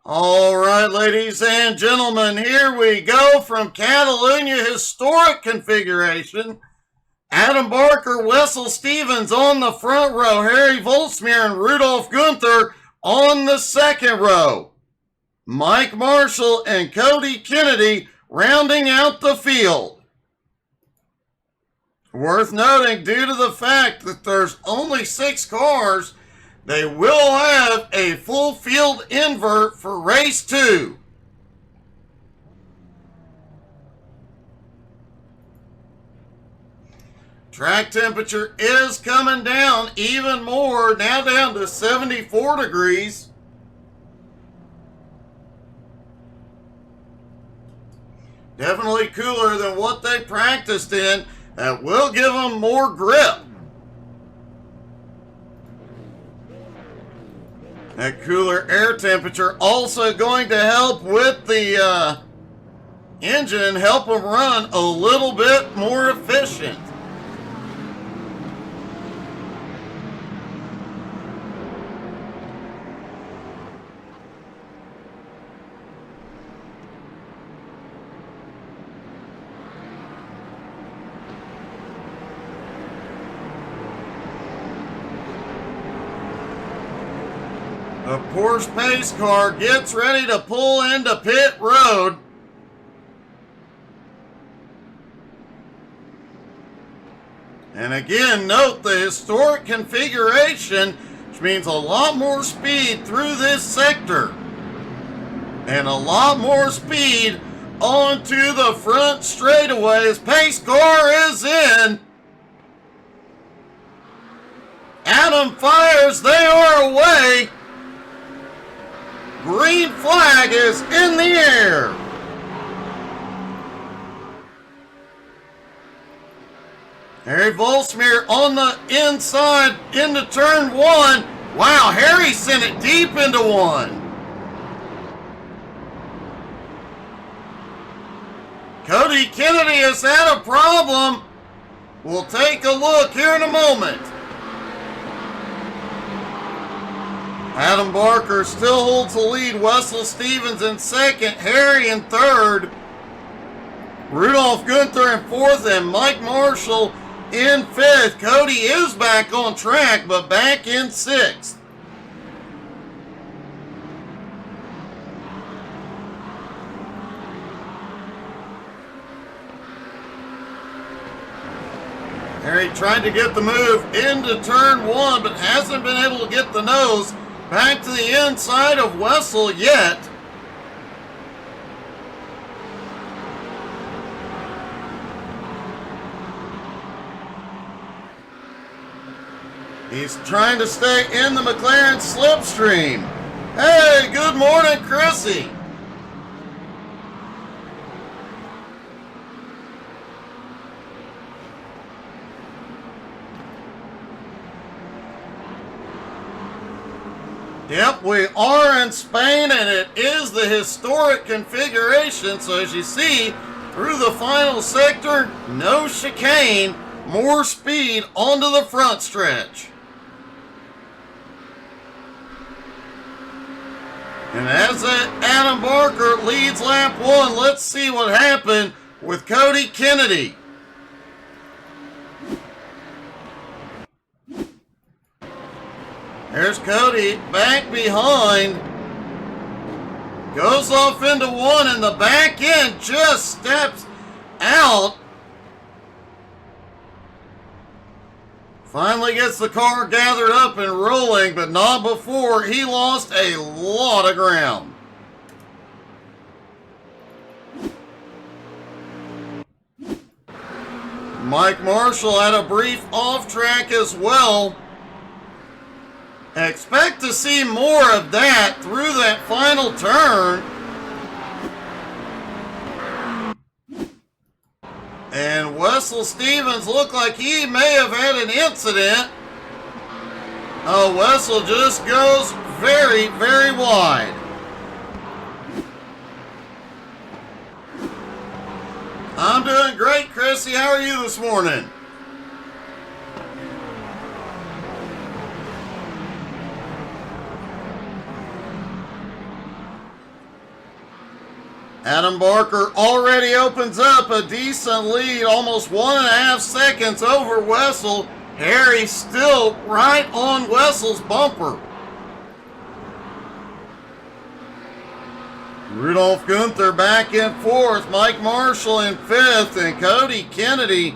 All right, ladies and gentlemen, here we go from Catalunya Historic Configuration. Adam Barker, Wessel Stevens on the front row, Harry Volsmir and Rudolph Gunther on the second row. Mike Marshall and Cody Kennedy rounding out the field. Worth noting, due to the fact that there's only 6 cars, they will have a full field invert for race 2. Track temperature is coming down even more, now down to 74 degrees. Definitely cooler than what they practiced in. That will give them more grip. That cooler air temperature also going to help with the engine and help them run a little bit more efficient. The Porsche pace car gets ready to pull into pit road. And again, note the historic configuration, which means a lot more speed through this sector. And a lot more speed onto the front straightaways. Pace car is in. Adam fires, they are away. Green flag is in the air. Harry Volsmir on the inside into turn 1. Wow, Harry sent it deep into 1. Cody Kennedy has had a problem. We'll take a look here in a moment. Adam Barker still holds the lead. Wessel Stevens in second. Harry in third. Rudolph Gunther in fourth. And Mike Marshall in fifth. Cody is back on track, but back in sixth. Harry tried to get the move into turn 1, but hasn't been able to get the nose back to the inside of Wessel yet. He's trying to stay in the McLaren slipstream. Hey, good morning, Chrissy. Yep, we are in Spain, and it is the historic configuration. So as you see, through the final sector, no chicane, more speed onto the front stretch. And as Adam Barker leads lap 1, let's see what happened with Cody Kennedy. There's Cody back behind. Goes off into 1, and the back end just steps out. Finally gets the car gathered up and rolling, but not before he lost a lot of ground. Mike Marshall had a brief off track as well. Expect to see more of that through that final turn. And Wessel Stevens looked like he may have had an incident. Oh, Wessel just goes very, very wide. I'm doing great, Chrissy. How are you this morning? Adam Barker already opens up a decent lead, almost 1.5 seconds over Wessel. Harry still right on Wessel's bumper. Rudolph Gunther back in fourth, Mike Marshall in fifth, and Cody Kennedy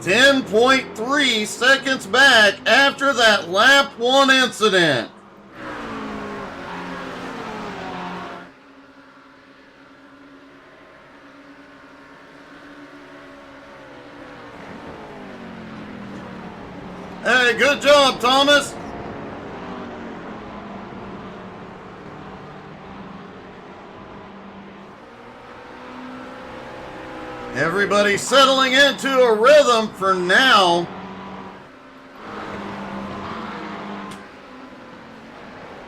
10.3 seconds back after that lap 1 incident. Hey, good job, Thomas. Everybody settling into a rhythm for now.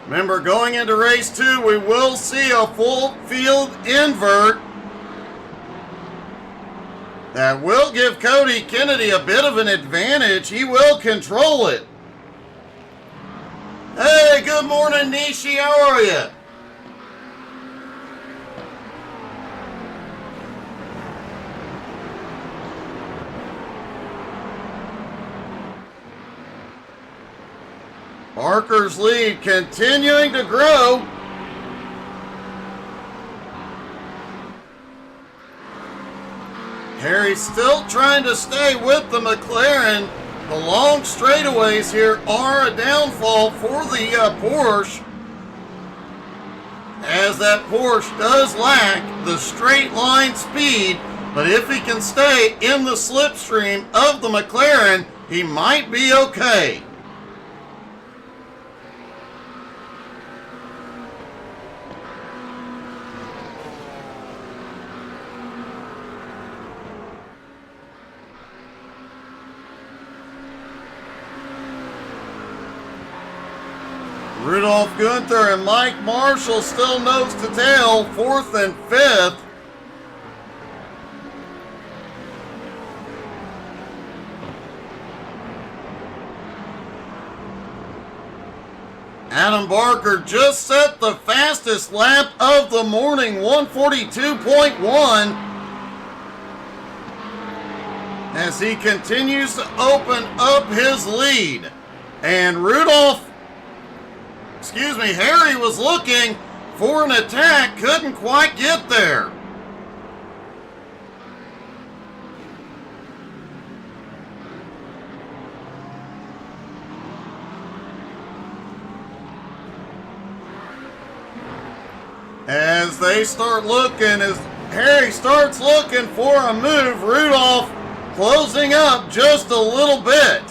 Remember, going into race 2, we will see a full field invert. That will give Cody Kennedy a bit of an advantage. He will control it. Hey, good morning, Nishi. How are you? Barker's lead continuing to grow. Harry's still trying to stay with the McLaren. The long straightaways here are a downfall for the Porsche, as that Porsche does lack the straight line speed, but if he can stay in the slipstream of the McLaren, he might be okay. Rudolph Gunther and Mike Marshall still nose to tail, 4th and 5th. Adam Barker just set the fastest lap of the morning, 142.1, as he continues to open up his lead. And Harry was looking for an attack, couldn't quite get there. As they start looking, as Harry starts looking for a move, Rudolph closing up just a little bit.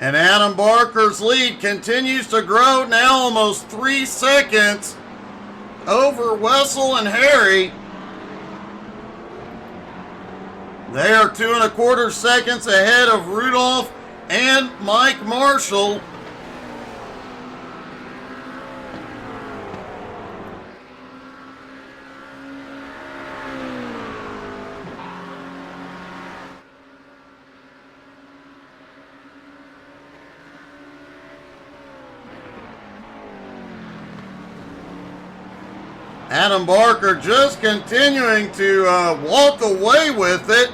And Adam Barker's lead continues to grow, now almost 3 seconds over Wessel and Harry. They are 2.25 seconds ahead of Rudolph and Mike Marshall. Adam Barker just continuing to walk away with it.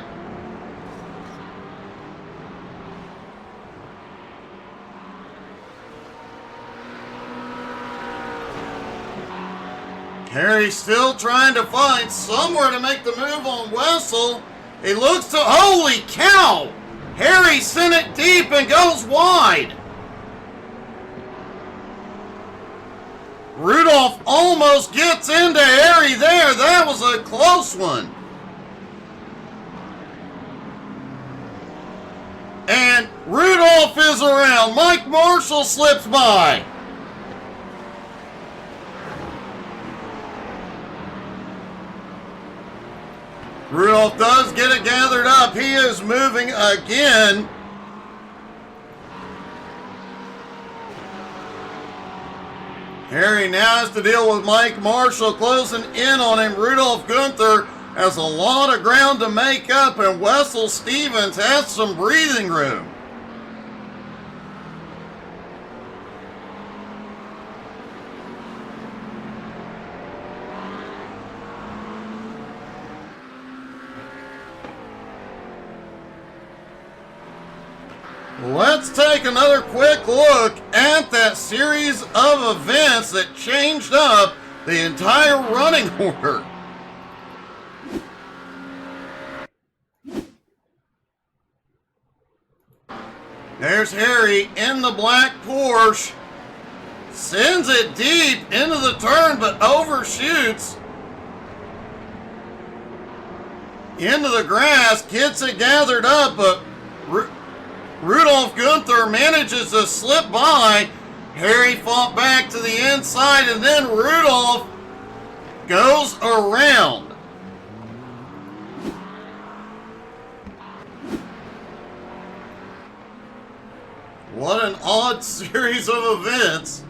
Harry still trying to find somewhere to make the move on Wessel. He looks to, holy cow! Harry sent it deep and goes wide. Rudolph almost gets into Harry there. That was a close one. And Rudolph is around. Mike Marshall slips by. Rudolph does get it gathered up. He is moving again. Harry now has to deal with Mike Marshall closing in on him. Rudolph Gunther has a lot of ground to make up, and Wessel Stevens has some breathing room. Let's take another quick look at that series of events that changed up the entire running order. There's Harry in the black Porsche. Sends it deep into the turn, but overshoots into the grass. Gets it gathered up, but Rudolph Gunther manages to slip by. Harry fought back to the inside, and then Rudolph goes around. What an odd series of events.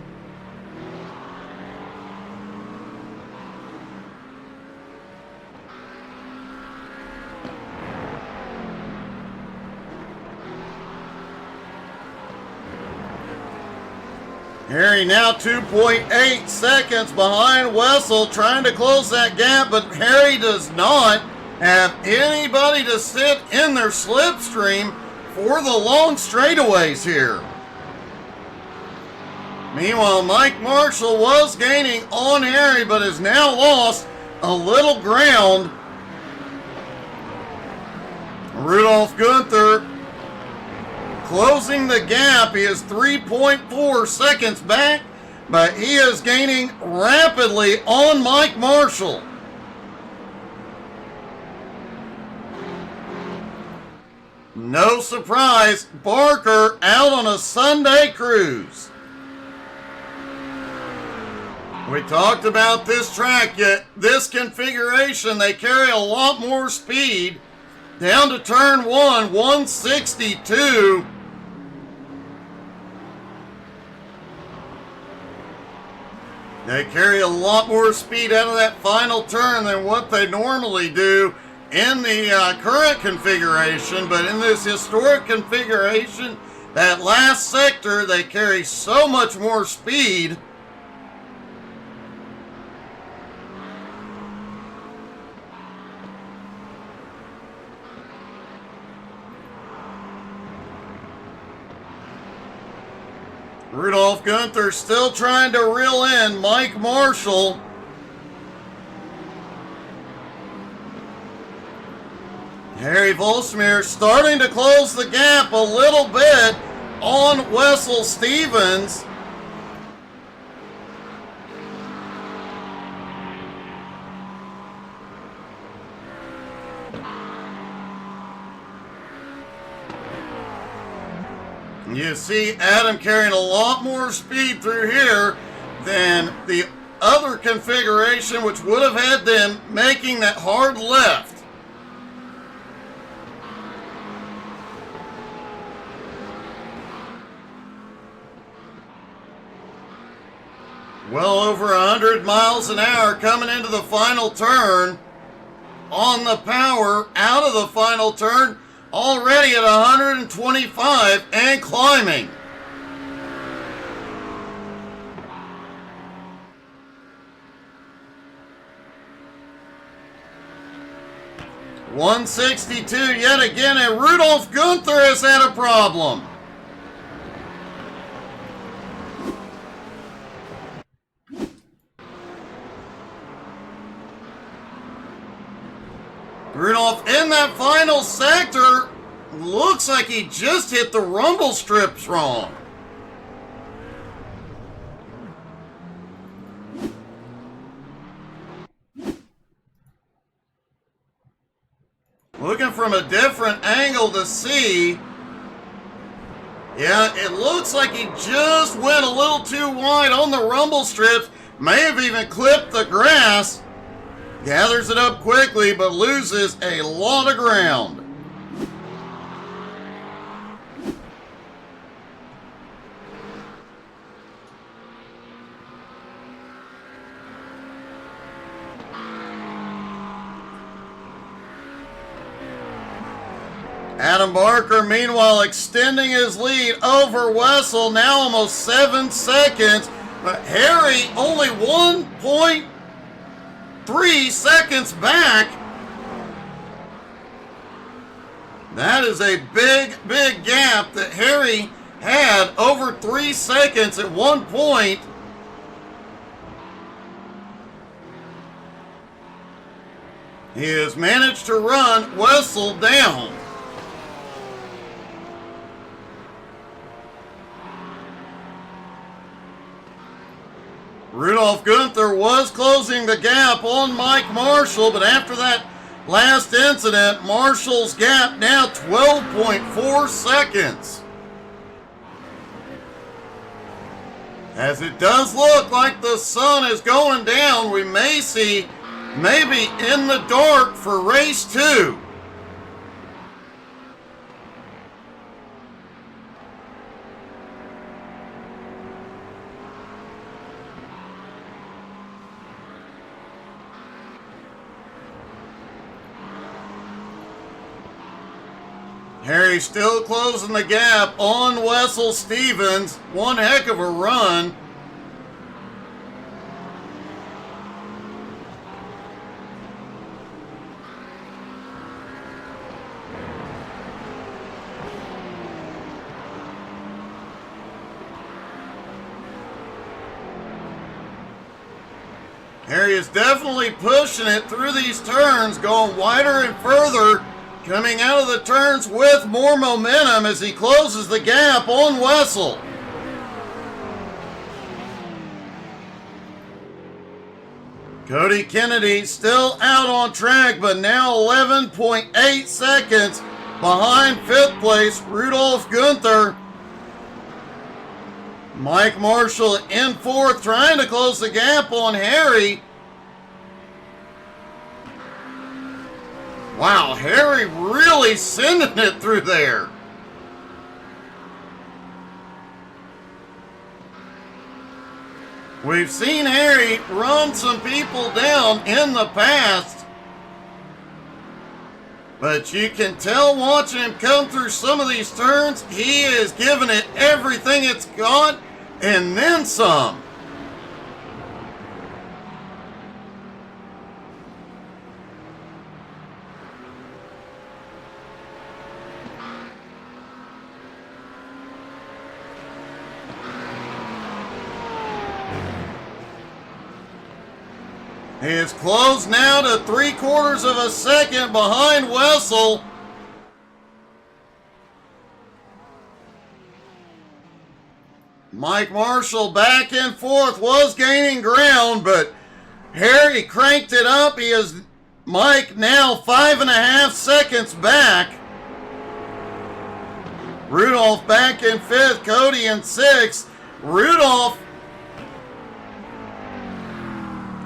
Harry now 2.8 seconds behind Wessel, trying to close that gap, but Harry does not have anybody to sit in their slipstream for the long straightaways here. Meanwhile, Mike Marshall was gaining on Harry, but has now lost a little ground. Rudolph Gunther closing the gap. He is 3.4 seconds back, but he is gaining rapidly on Mike Marshall. No surprise, Barker out on a Sunday cruise. We talked about this track, yet this configuration, they carry a lot more speed. Down to turn 1, 162. They carry a lot more speed out of that final turn than what they normally do in the current configuration, but in this historic configuration, that last sector, they carry so much more speed. Rudolph Gunther still trying to reel in Mike Marshall. Harry Volsmeer starting to close the gap a little bit on Wessel Stevens. You see Adam carrying a lot more speed through here than the other configuration, which would have had them making that hard left. Well over 100 miles an hour coming into the final turn. On the power, out of the final turn, already at 125 and climbing. .162 yet again, and Rudolph Gunther has had a problem. Rudolph in that final sector looks like he just hit the rumble strips wrong. Looking from a different angle to see. Yeah, it looks like he just went a little too wide on the rumble strips. May have even clipped the grass. Gathers it up quickly, but loses a lot of ground. Adam Barker, meanwhile, extending his lead over Wessel, now almost 7 seconds. But Harry only 1.3 seconds back. That is a big, big gap that Harry had, over 3 seconds at one point. He has managed to run Wessel down. Rudolph Gunther was closing the gap on Mike Marshall, but after that last incident, Marshall's gap now 12.4 seconds. As it does look like the sun is going down, we may see maybe in the dark for race 2. Harry still closing the gap on Wessel Stevens. One heck of a run. Harry is definitely pushing it through these turns, going wider and further, coming out of the turns with more momentum as he closes the gap on Wessel. Cody Kennedy still out on track, but now 11.8 seconds behind 5th place Rudolph Gunther. Mike Marshall in 4th, trying to close the gap on Harry. Wow, Harry really sending it through there. We've seen Harry run some people down in the past, but you can tell watching him come through some of these turns, he is giving it everything it's got and then some. He is close now to 3/4 of a second behind Wessel. Mike Marshall back in 4th, was gaining ground, but Harry cranked it up. He is Mike now 5.5 seconds back. Rudolph back in 5th, Cody in 6th. Rudolph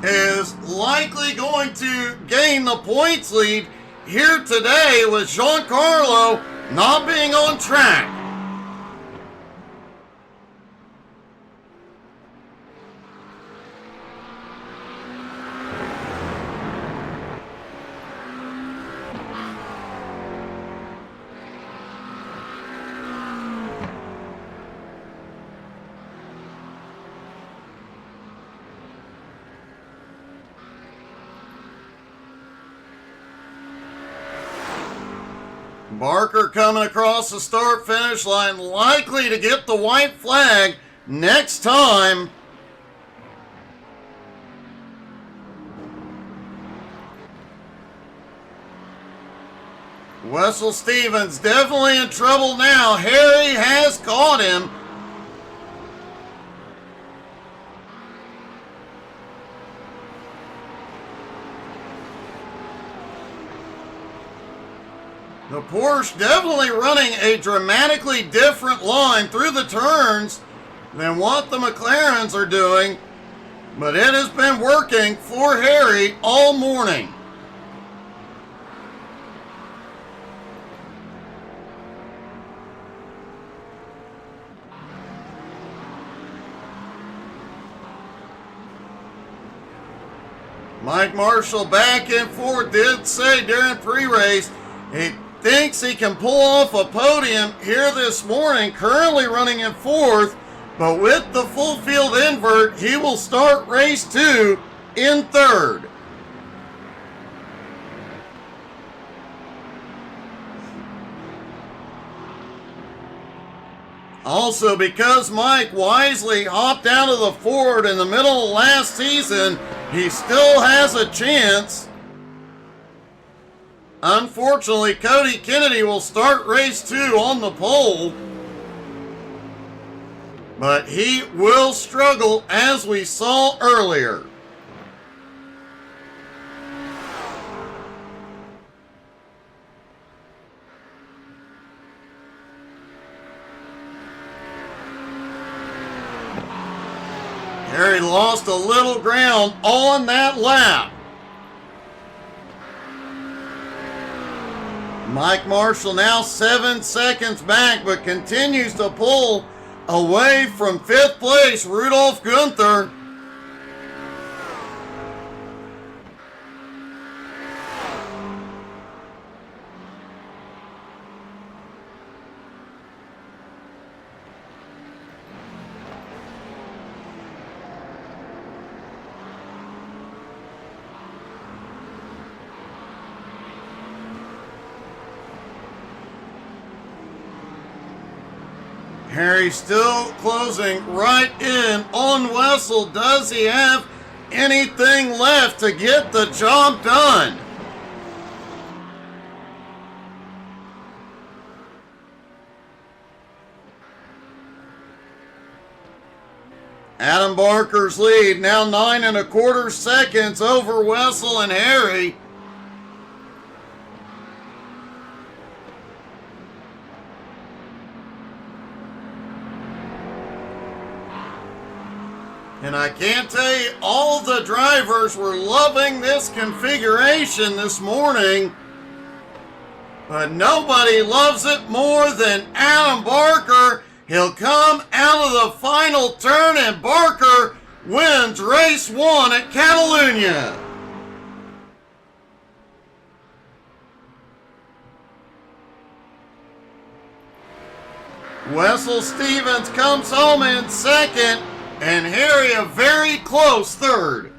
is likely going to gain the points lead here today with Giancarlo not being on track. Barker coming across the start-finish line, likely to get the white flag next time. Wessel Stevens definitely in trouble now. Harry has caught him. The Porsche definitely running a dramatically different line through the turns than what the McLarens are doing, but it has been working for Harry all morning. Mike Marshall back and forth, did say during pre-race thinks he can pull off a podium here this morning, currently running in 4th, but with the full field invert, he will start race 2 in 3rd. Also, because Mike wisely hopped out of the Ford in the middle of last season, he still has a chance. Unfortunately, Cody Kennedy will start race 2 on the pole, but he will struggle as we saw earlier. Harry lost a little ground on that lap. Mike Marshall now 7 seconds back, but continues to pull away from 5th place, Rudolph Gunther. Harry still closing right in on Wessel. Does he have anything left to get the job done? Adam Barker's lead now 9 1/4 seconds over Wessel and Harry. And I can't tell you, all the drivers were loving this configuration this morning, but nobody loves it more than Adam Barker. He'll come out of the final turn, and Barker wins race 1 at Catalunya. Wessel Stevens comes home in 2nd, and Harry a very close 3rd.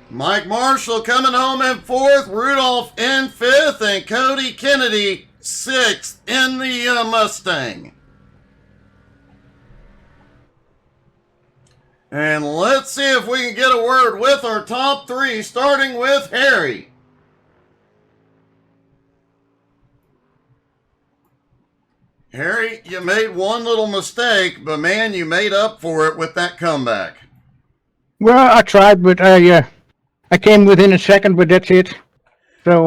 Mike Marshall coming home in 4th, Rudolph in 5th, and Cody Kennedy 6th in the Mustang. And let's see if we can get a word with our top 3, starting with Harry. Harry, you made one little mistake, but man, you made up for it with that comeback. Well, I tried, but I came within a second, but that's it. So,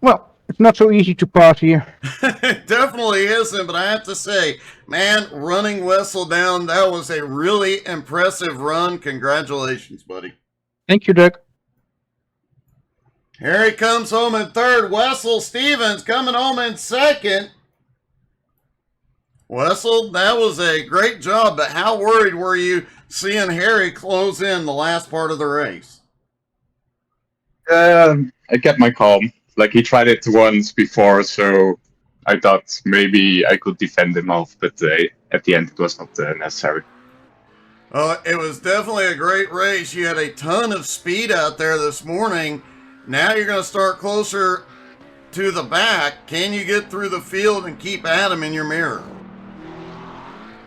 well, it's not so easy to pass here. It definitely isn't, but I have to say, man, running Wessel down, that was a really impressive run. Congratulations, buddy. Thank you, Doug. Harry comes home in 3rd. Wessel Stevens coming home in 2nd. Wessel, that was a great job, but how worried were you seeing Harry close in the last part of the race? I kept my calm. Like, he tried it once before, so I thought maybe I could defend him off, but at the end it was not necessary. It was definitely a great race. You had a ton of speed out there this morning. Now you're going to start closer to the back. Can you get through the field and keep Adam in your mirror?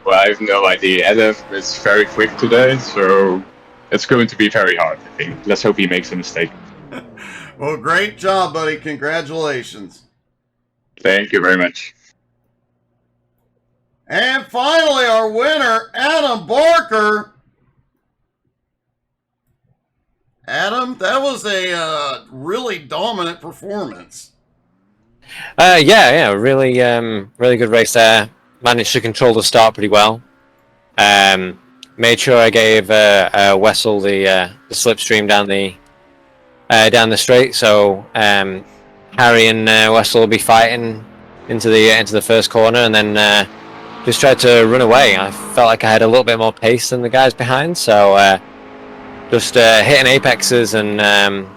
Well, I have no idea. Adam is very quick today, so it's going to be very hard, I think. Let's hope he makes a mistake. Well, great job, buddy. Congratulations. Thank you very much. And finally, our winner, Adam Barker. Adam, that was a really dominant performance. Yeah, really good race there. Managed to control the start pretty well. Made sure I gave Wessel the slipstream down the straight, so Harry and Wessel will be fighting into the first corner, and then just tried to run away. I felt like I had a little bit more pace than the guys behind, so just hitting apexes and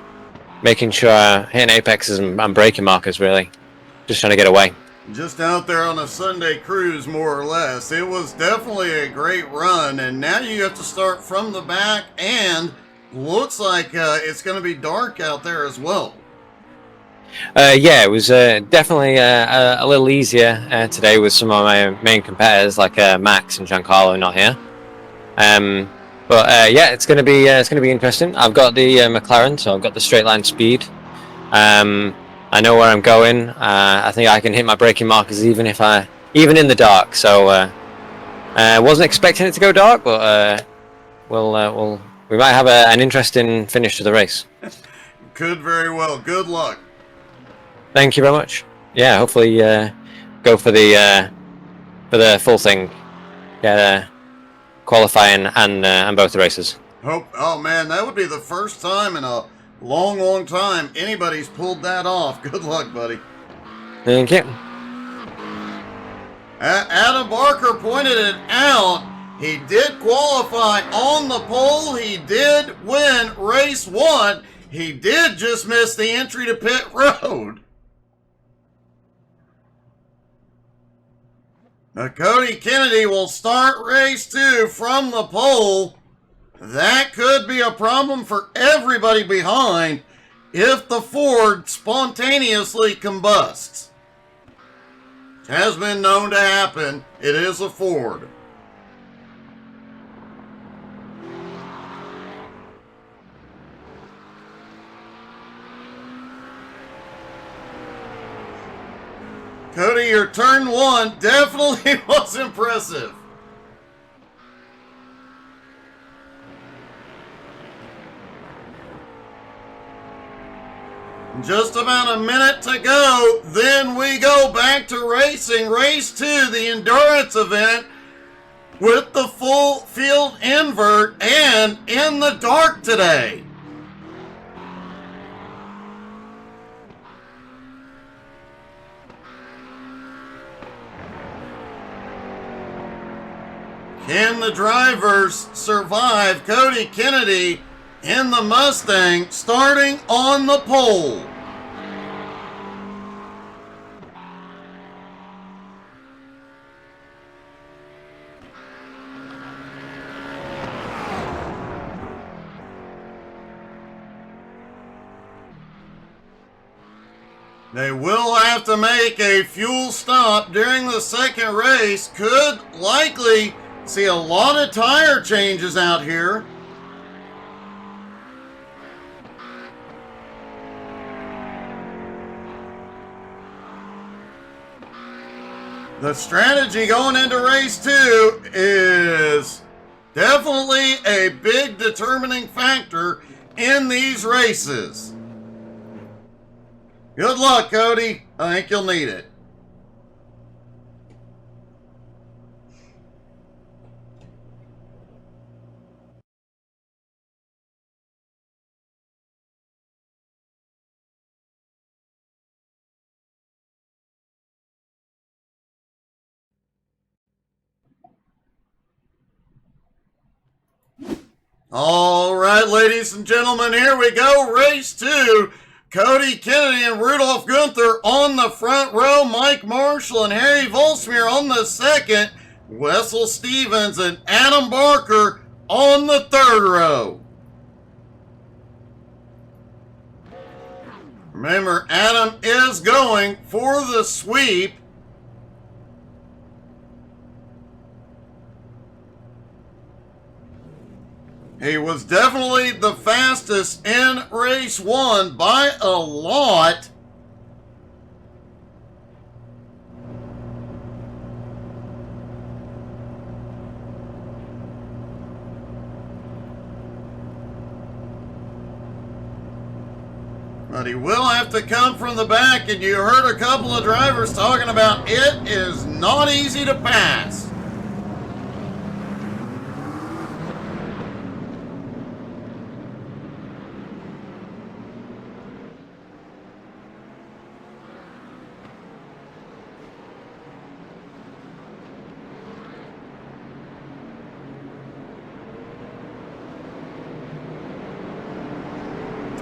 making sure hitting apexes and braking markers, really. Just trying to get away. Just out there on a Sunday cruise, more or less. It was definitely a great run, and now you have to start from the back, and looks like it's going to be dark out there as well. Yeah, it was definitely a little easier today with some of my main competitors like Max and Giancarlo not here. But yeah, it's going to be interesting. I've got the McLaren, so I've got the straight line speed. I know where I'm going. I think I can hit my braking markers even in the dark. So wasn't expecting it to go dark, but we might have an interesting finish to the race. Could very well. Good luck. Thank you very much. Yeah, hopefully go for the full thing. Get qualifying and both the races. Oh man, that would be the first time in a long time anybody's pulled that off. Good luck, buddy. Thank you. Adam Barker pointed it out. He did qualify on the pole. He did win race 1. He did just miss the entry to pit road. Now, Cody Kennedy will start race 2 from the pole. That could be a problem for everybody behind if the Ford spontaneously combusts. It has been known to happen. It is a Ford. Cody, your turn 1 definitely was impressive. Just about a minute to go, then we go back to racing. Race 2, the endurance event with the full field invert and in the dark today. Can the drivers survive? Cody Kennedy in the Mustang starting on the pole. They will have to make a fuel stop during the second race. Could likely see a lot of tire changes out here. The strategy going into race 2 is definitely a big determining factor in these races. Good luck, Cody. I think you'll need it. All right, ladies and gentlemen, here we go. Race 2. Cody Kennedy and Rudolph Gunther on the front row. Mike Marshall and Harry Volsmere on the second. Wessel Stevens and Adam Barker on the third row. Remember, Adam is going for the sweep. He was definitely the fastest in race 1 by a lot. But he will have to come from the back, and you heard a couple of drivers talking about it is not easy to pass.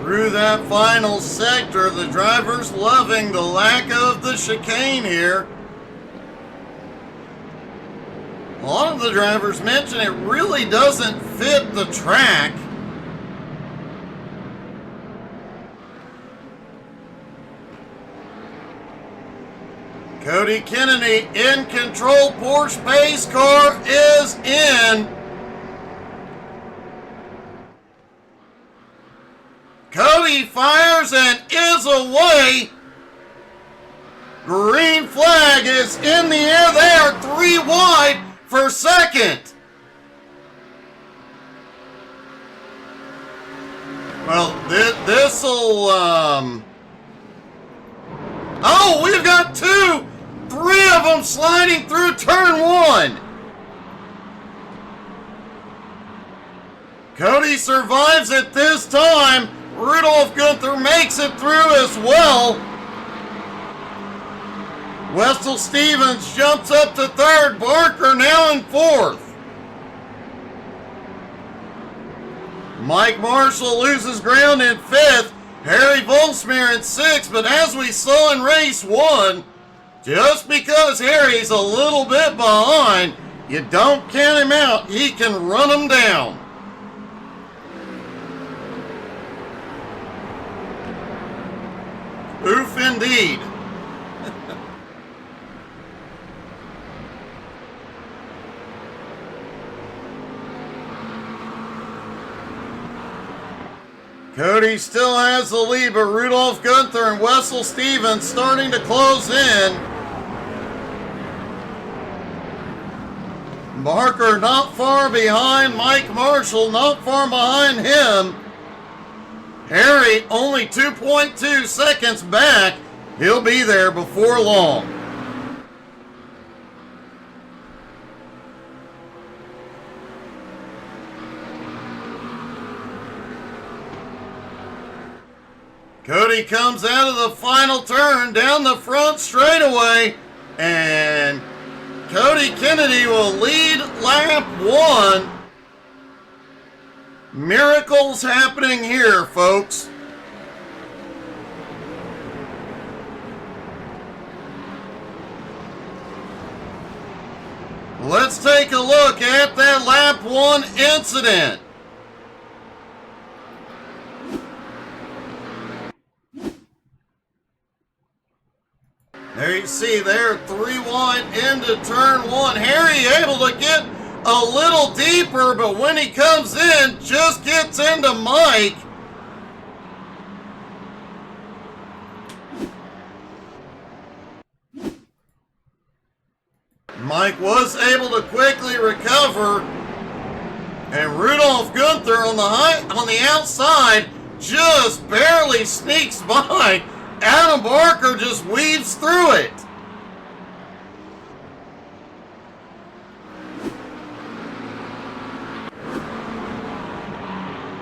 Through that final sector, the drivers loving the lack of the chicane here. A lot of the drivers mention it really doesn't fit the track. Cody Kennedy in control. Porsche pace car is in. Cody fires and is away. Green flag is in the air. They are 3 wide for second. Well, this'll, oh, we've got 3 of them sliding through turn 1. Cody survives it this time. Rudolph Gunther makes it through as well. Wessel Stevens jumps up to 3rd. Barker now in 4th. Mike Marshall loses ground in 5th. Harry Volsmere in 6th. But as we saw in race 1, just because Harry's a little bit behind, you don't count him out. He can run them down. Oof indeed. Cody still has the lead, but Rudolph Gunther and Wessel Stevens starting to close in. Barker not far behind. Mike Marshall not far behind him. Harry only 2.2 seconds back. He'll be there before long. Cody comes out of the final turn down the front straightaway, and Cody Kennedy will lead lap 1. Miracles happening here, folks. Let's take a look at that lap 1 incident. There you see there, 3 wide into turn 1. Harry able to get a little deeper, but when he comes in, just gets into Mike. Mike was able to quickly recover, and Rudolph Gunther on the outside just barely sneaks by. Adam Barker just weaves through it.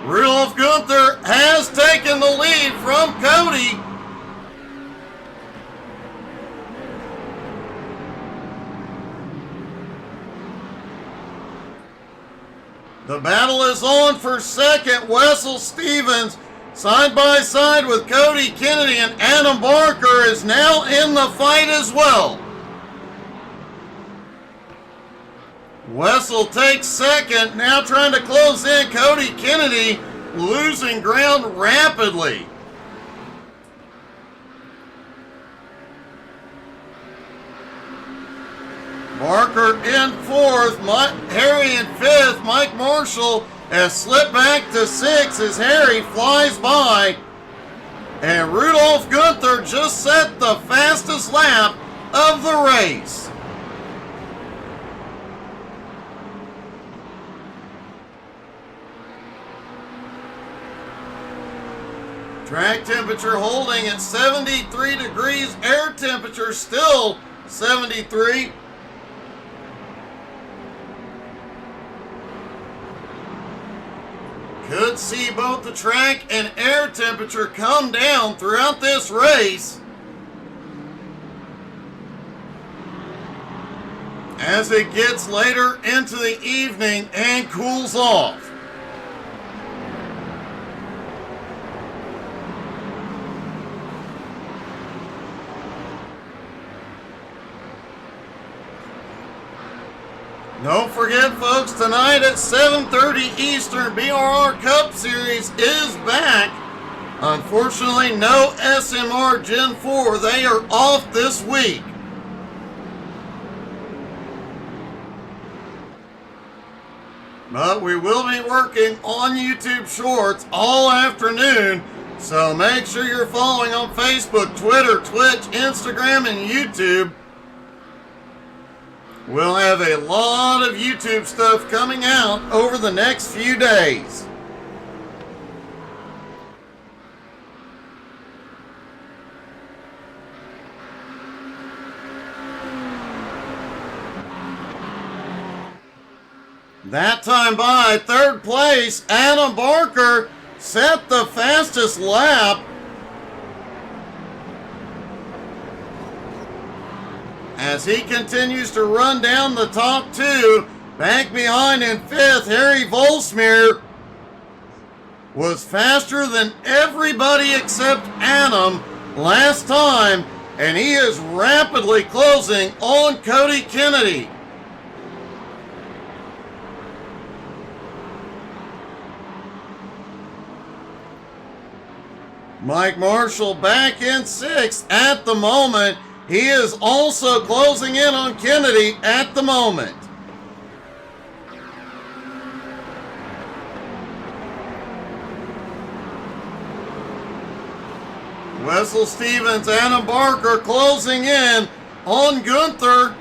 Rudolph Gunther has taken the lead from Cody. The battle is on for second. Wessel Stevens side by side with Cody Kennedy, and Adam Barker is now in the fight as well. Wessel takes second, now trying to close in. Cody Kennedy losing ground rapidly. Barker in 4th, Harry in 5th. Mike Marshall has slipped back to 6th as Harry flies by. And Rudolph Gunther just set the fastest lap of the race. Track temperature holding at 73 degrees. Air temperature still 73. Could see both the track and air temperature come down throughout this race as it gets later into the evening and cools off. Don't forget, folks, tonight at 7:30 Eastern, BRR Cup Series is back. Unfortunately, no SMR Gen 4. They are off this week. But we will be working on YouTube Shorts all afternoon, so make sure you're following on Facebook, Twitter, Twitch, Instagram, and YouTube. We'll have a lot of YouTube stuff coming out over the next few days. That time by, third place, Adam Barker set the fastest lap. As he continues to run down the top two, back behind in fifth, Harry Volsmere was faster than everybody except Adam last time, and he is rapidly closing on Cody Kennedy. Mike Marshall back in sixth at the moment. He is also closing in on Kennedy at the moment. Wessel Stevens, Adam Barker closing in on Gunther.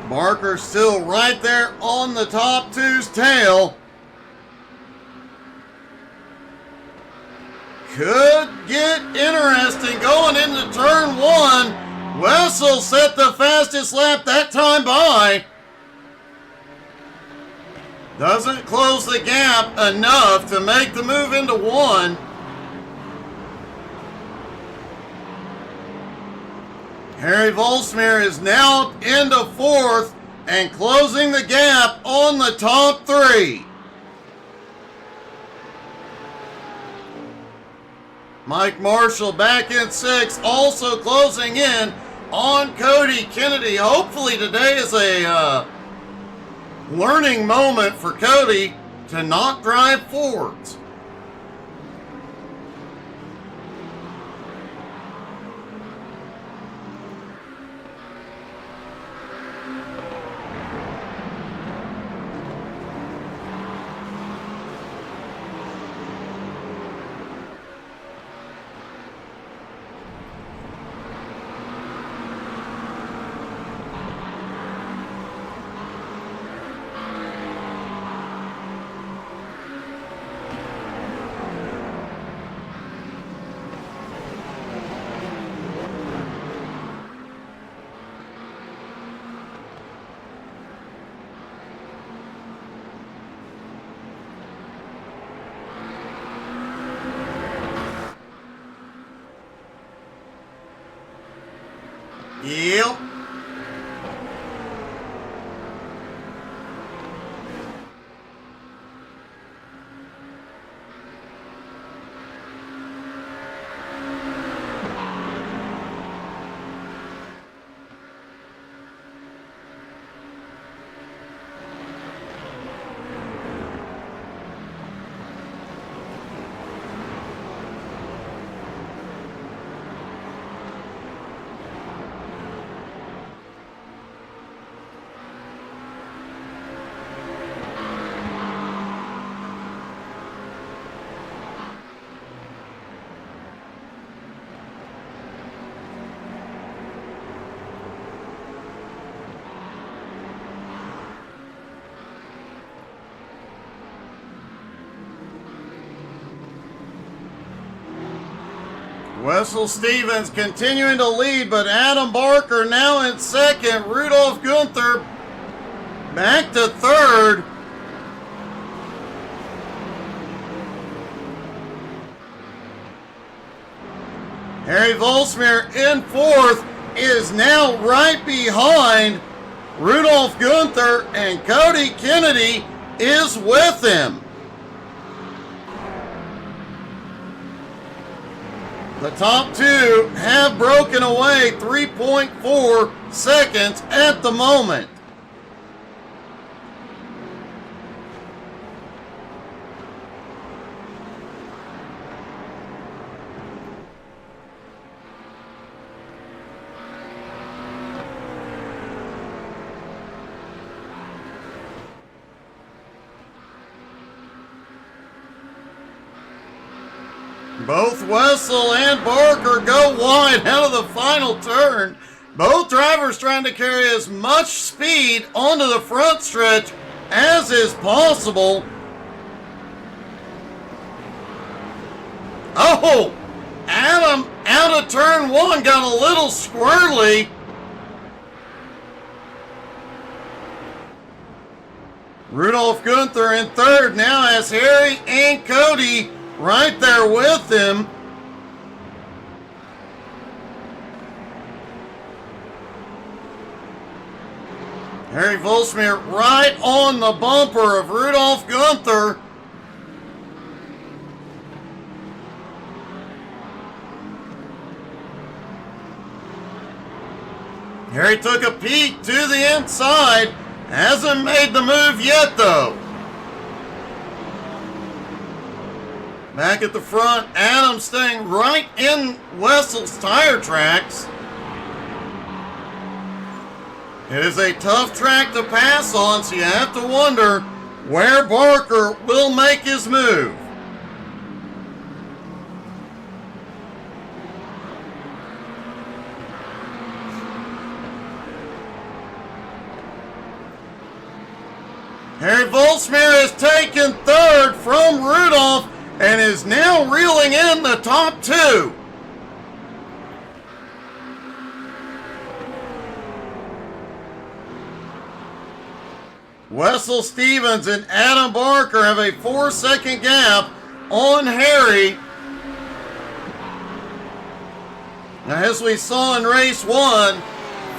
Barker still right there on the top two's tail. Could get interesting going into turn one. Wessel set the fastest lap that time by. Doesn't close the gap enough to make the move into one. Harry Volsmere is now into fourth and closing the gap on the top three. Mike Marshall back in sixth, also closing in on Cody Kennedy. Hopefully today is a learning moment for Cody to not drive forwards. Yep. Wessel Stevens continuing to lead, but Adam Barker now in second. Rudolph Gunther back to third. Harry Volsmir in fourth is now right behind Rudolph Gunther, and Cody Kennedy is with him. The top two have broken away 3.4 seconds at the moment. Both Wessel and Barker go wide out of the final turn. Both drivers trying to carry as much speed onto the front stretch as is possible. Oh, Adam out of turn one got a little squirrely. Rudolph Gunther in third now has Harry and Cody right there with him. Harry Volsmir right on the bumper of Rudolph Gunther. Harry took a peek to the inside. Hasn't made the move yet though. Back at the front, Adam staying right in Wessel's tire tracks. It is a tough track to pass on, so you have to wonder where Barker will make his move. Harry Volsmir has taken third from Rudolph and is now reeling in the top two. Wessel Stevens and Adam Barker have a 4-second gap on Harry. Now, as we saw in race one,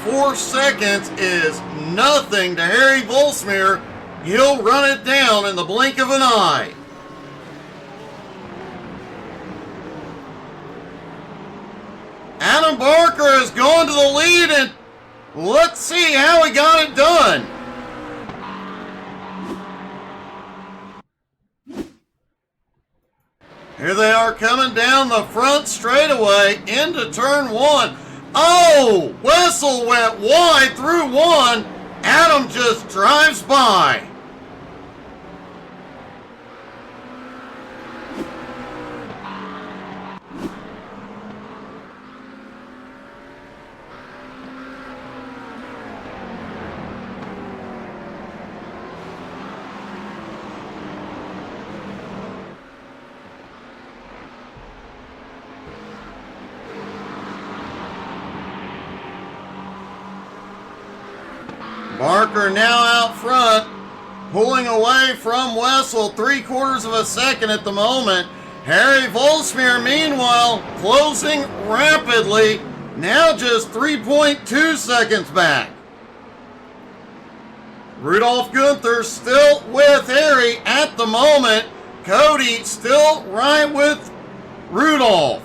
4 seconds is nothing to Harry Volsmir. He'll run it down in the blink of an eye. Adam Barker has gone to the lead, and let's see how he got it done. Here they are coming down the front straightaway into turn one. Oh, Wessel went wide through one. Adam just drives by. Barker now out front, pulling away from Wessel 3/4 of a second at the moment. Harry Volsmir, meanwhile, closing rapidly, now just 3.2 seconds back. Rudolph Gunther still with Harry at the moment. Cody still right with Rudolph.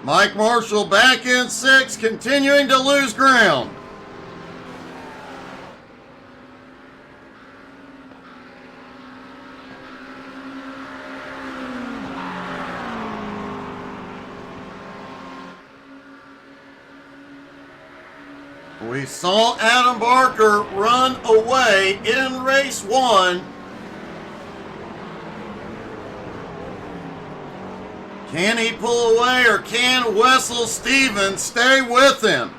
Mike Marshall back in sixth, continuing to lose ground. We saw Adam Barker run away in race one. Can he pull away, or can Wessel Stevens stay with him?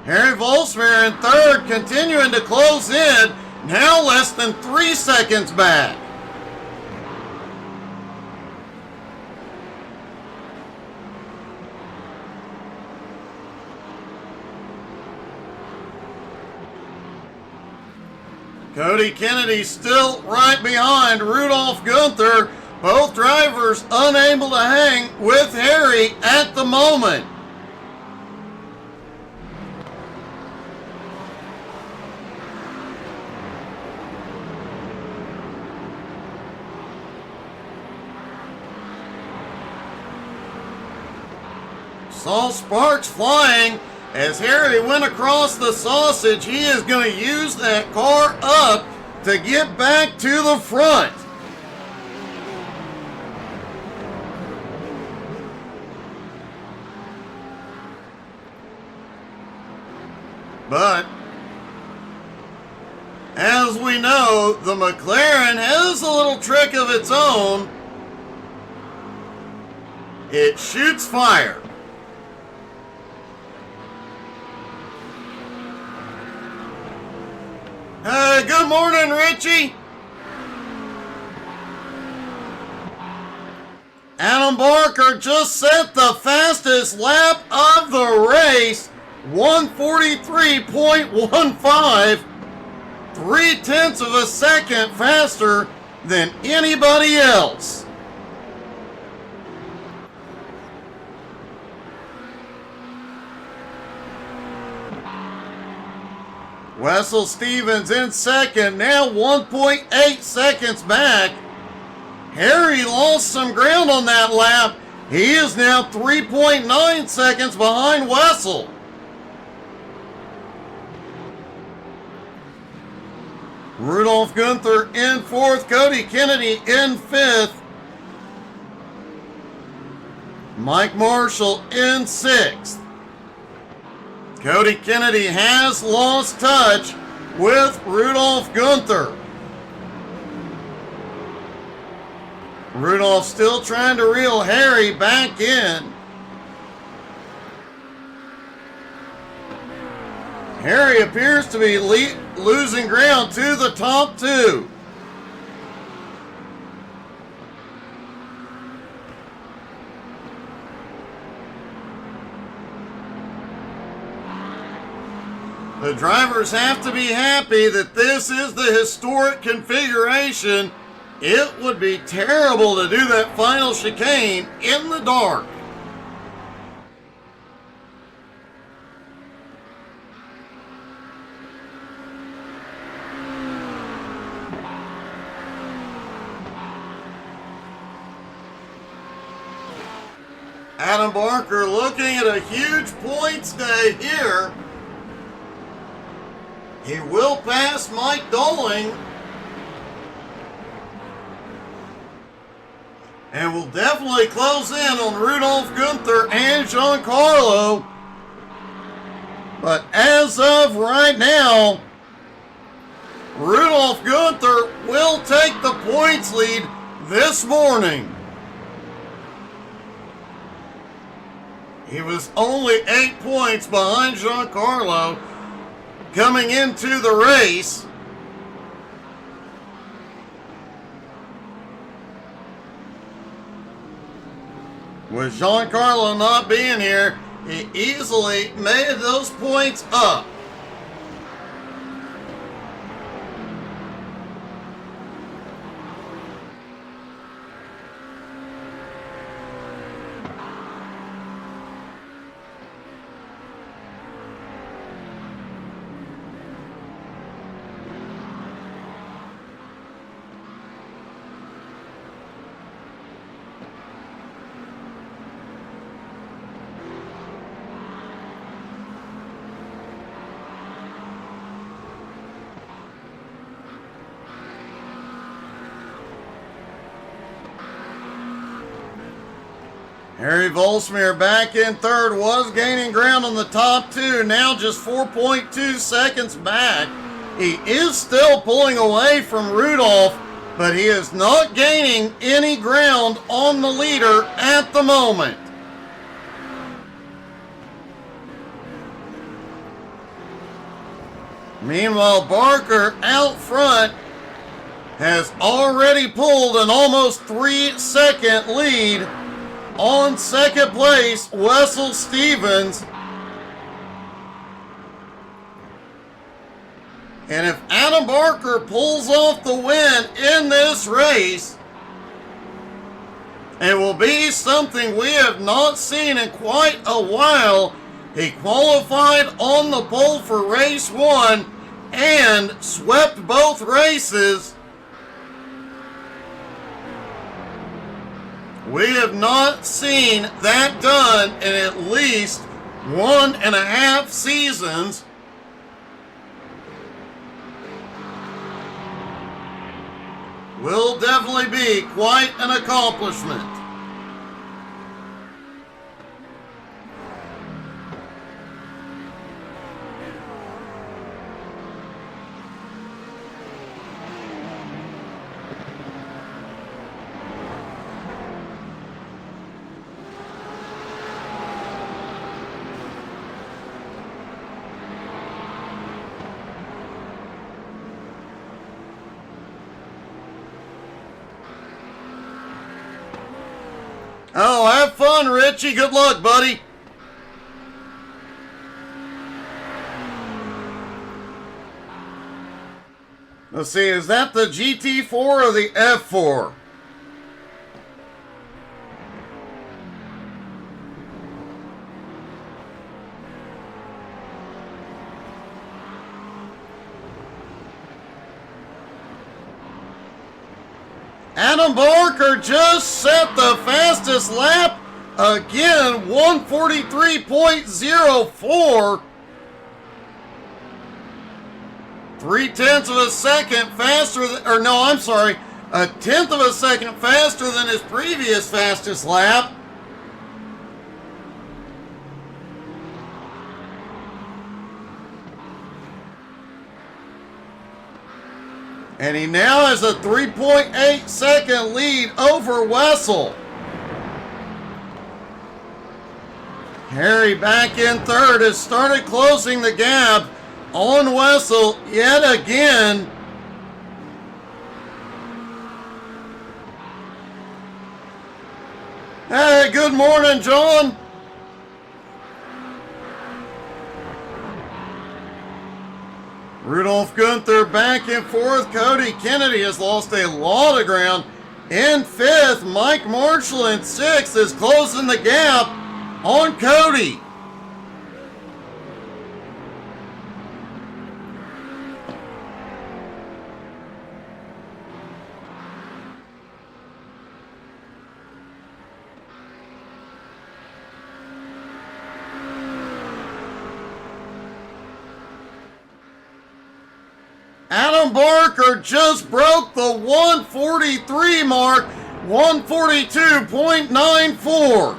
Harry Volsmir in third, continuing to close in, now less than 3 seconds back. Cody Kennedy still right behind Rudolph Gunther. Both drivers unable to hang with Harry at the moment. Saw sparks flying as Harry went across the sausage. He is going to use that car up to get back to the front. But as we know, the McLaren has a little trick of its own. It shoots fire. Good morning, Richie. Adam Barker just set the fastest lap of the race, 1:43.15, 0.3 of a second faster than anybody else. Wessel Stevens in second, now 1.8 seconds back. Harry lost some ground on that lap. He is now 3.9 seconds behind Wessel. Rudolph Gunther in fourth, Cody Kennedy in fifth. Mike Marshall in sixth. Cody Kennedy has lost touch with Rudolph Gunther. Rudolph still trying to reel Harry back in. Harry appears to be losing ground to the top two. The drivers have to be happy that this is the historic configuration. It would be terrible to do that final chicane in the dark. Adam Barker looking at a huge points day here. He will pass Mike Doling and will definitely close in on Rudolph Gunther and Giancarlo. But as of right now, Rudolph Gunther will take the points lead this morning. He was only 8 points behind Giancarlo coming into the race. With Giancarlo not being here, he easily made those points up. Harry Volsmir back in third, was gaining ground on the top two, now just 4.2 seconds back. He is still pulling away from Rudolph, but he is not gaining any ground on the leader at the moment. Meanwhile, Barker out front has already pulled an almost 3-second lead. On second place, Wessel Stevens. And if Adam Barker pulls off the win in this race, it will be something we have not seen in quite a while. He qualified on the pole for race 1 and swept both races. We have not seen that done in at least 1.5 seasons. Will definitely be quite an accomplishment. Oh, have fun, Richie. Good luck, buddy. Let's see, is that the GT4 or the F4? Adam Barker just set the fastest lap again, 1:43.04. 0.3 of a second faster than, or no, I'm sorry, 1/10 of a second faster than his previous fastest lap. And he now has a 3.8 second lead over Wessel. Harry back in third has started closing the gap on Wessel yet again. Hey, good morning, John. Rudolph Gunther back and forth. Cody Kennedy has lost a lot of ground. In fifth, Mike Marshall in sixth is closing the gap on Cody. Adam Barker just broke the 143 mark, 142.94.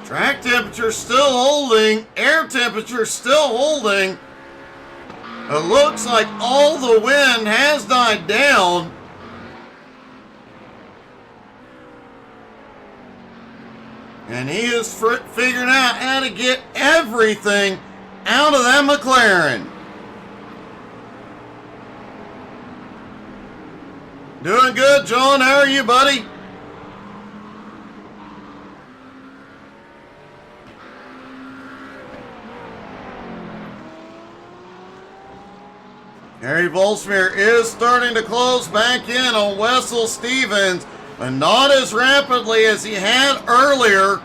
Track temperature still holding, air temperature still holding. It looks like all the wind has died down. And he is figuring out how to get everything out of that McLaren. Doing good, John. How are you, buddy? Harry Volsmere is starting to close back in on Wessel Stevens, but not as rapidly as he had earlier.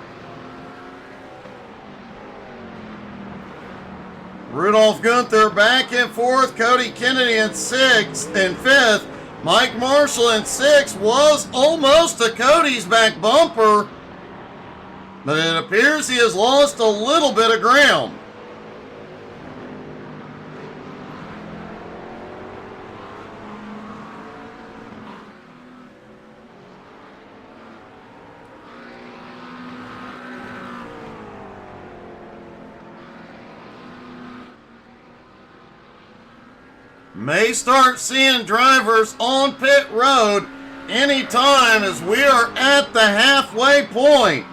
Rudolph Gunther back and forth. Cody Kennedy in sixth and fifth. Mike Marshall in sixth. Was almost to Cody's back bumper, but it appears he has lost a little bit of ground. May start seeing drivers on pit road anytime as we are at the halfway point.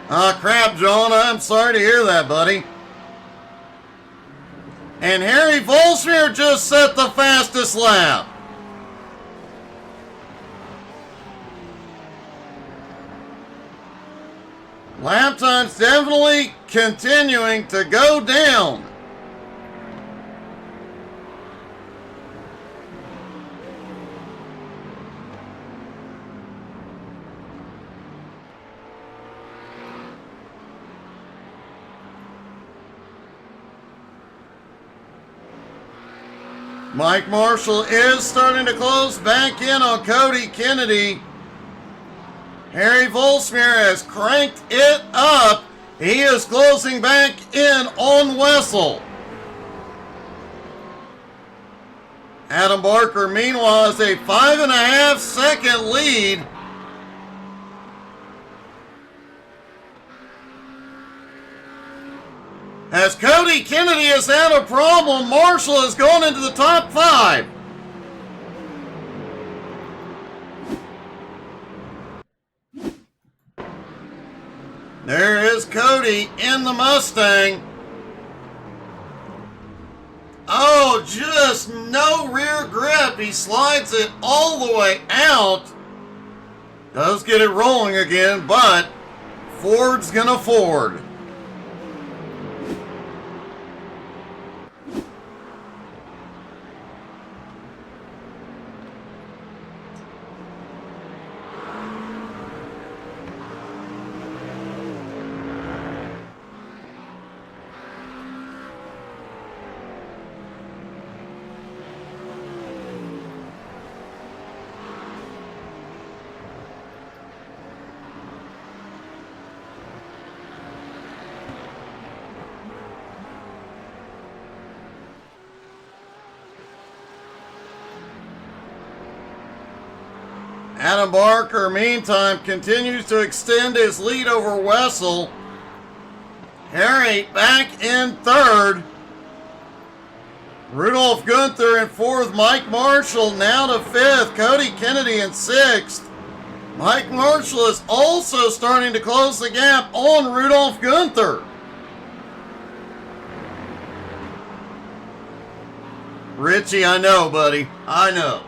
Ah, crap, John. I'm sorry to hear that, buddy. And Harry Volsmere just set the fastest lap. Lap time's definitely continuing to go down. Mike Marshall is starting to close back in on Cody Kennedy. Harry Volsmere has cranked it up. He is closing back in on Wessel. Adam Barker, meanwhile, has a 5.5 second lead. As Cody Kennedy has had a problem, Marshall has gone into the top 5. There is Cody in the Mustang. Oh, just no rear grip. He slides it all the way out. Does get it rolling again, but Ford's gonna Ford. Adam Barker, meantime, continues to extend his lead over Wessel. Harry back in 3rd. Rudolph Gunther in 4th. Mike Marshall now to 5th. Cody Kennedy in 6th. Mike Marshall is also starting to close the gap on Rudolph Gunther. Richie, I know, buddy. I know.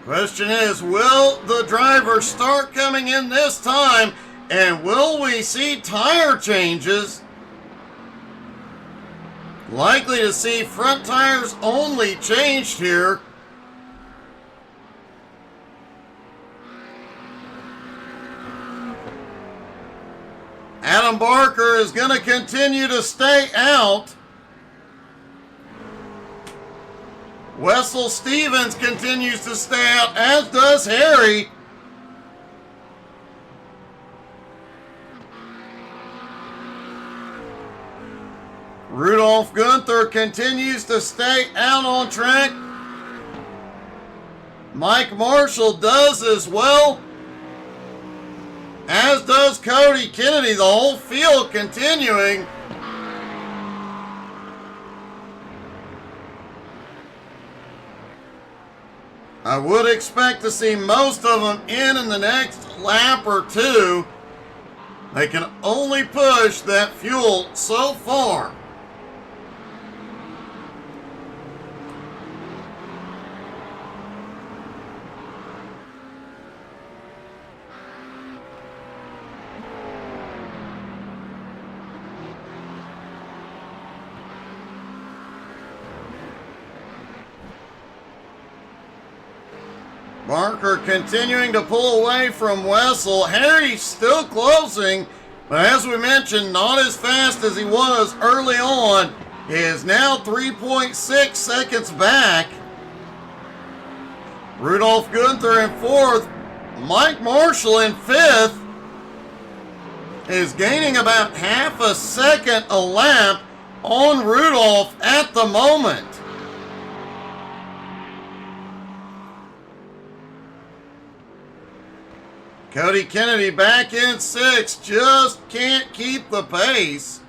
Question is, will the driver start coming in this time, and will we see tire changes? Likely to see front tires only changed here. Adam Barker is going to continue to stay out. Wessel Stevens continues to stay out, as does Harry. Rudolph Gunther continues to stay out on track. Mike Marshall does as well, as does Cody Kennedy. The whole field continuing. I would expect to see most of them in the next lap or two. They can only push that fuel so far. Barker continuing to pull away from Wessel. Harry still closing, but as we mentioned, not as fast as he was early on. He is now 3.6 seconds back. Rudolph Gunther in 4th. Mike Marshall in 5th is gaining about half a second a lap on Rudolph at the moment. Cody Kennedy back in 6th, just can't keep the pace.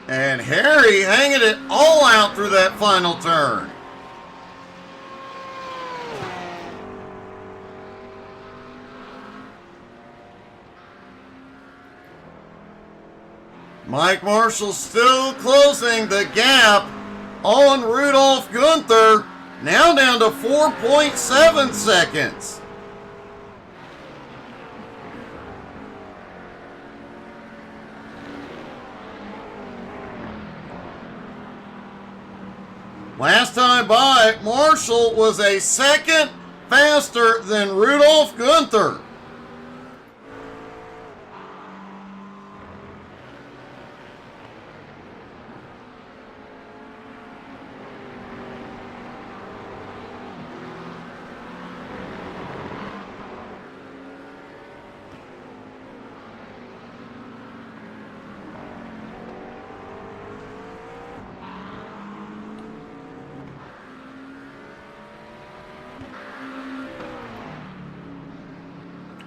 And Harry hanging it all out through that final turn. Mike Marshall still closing the gap on Rudolph Gunther, now down to 4.7 seconds. Last time by, Marshall was a second faster than Rudolph Gunther.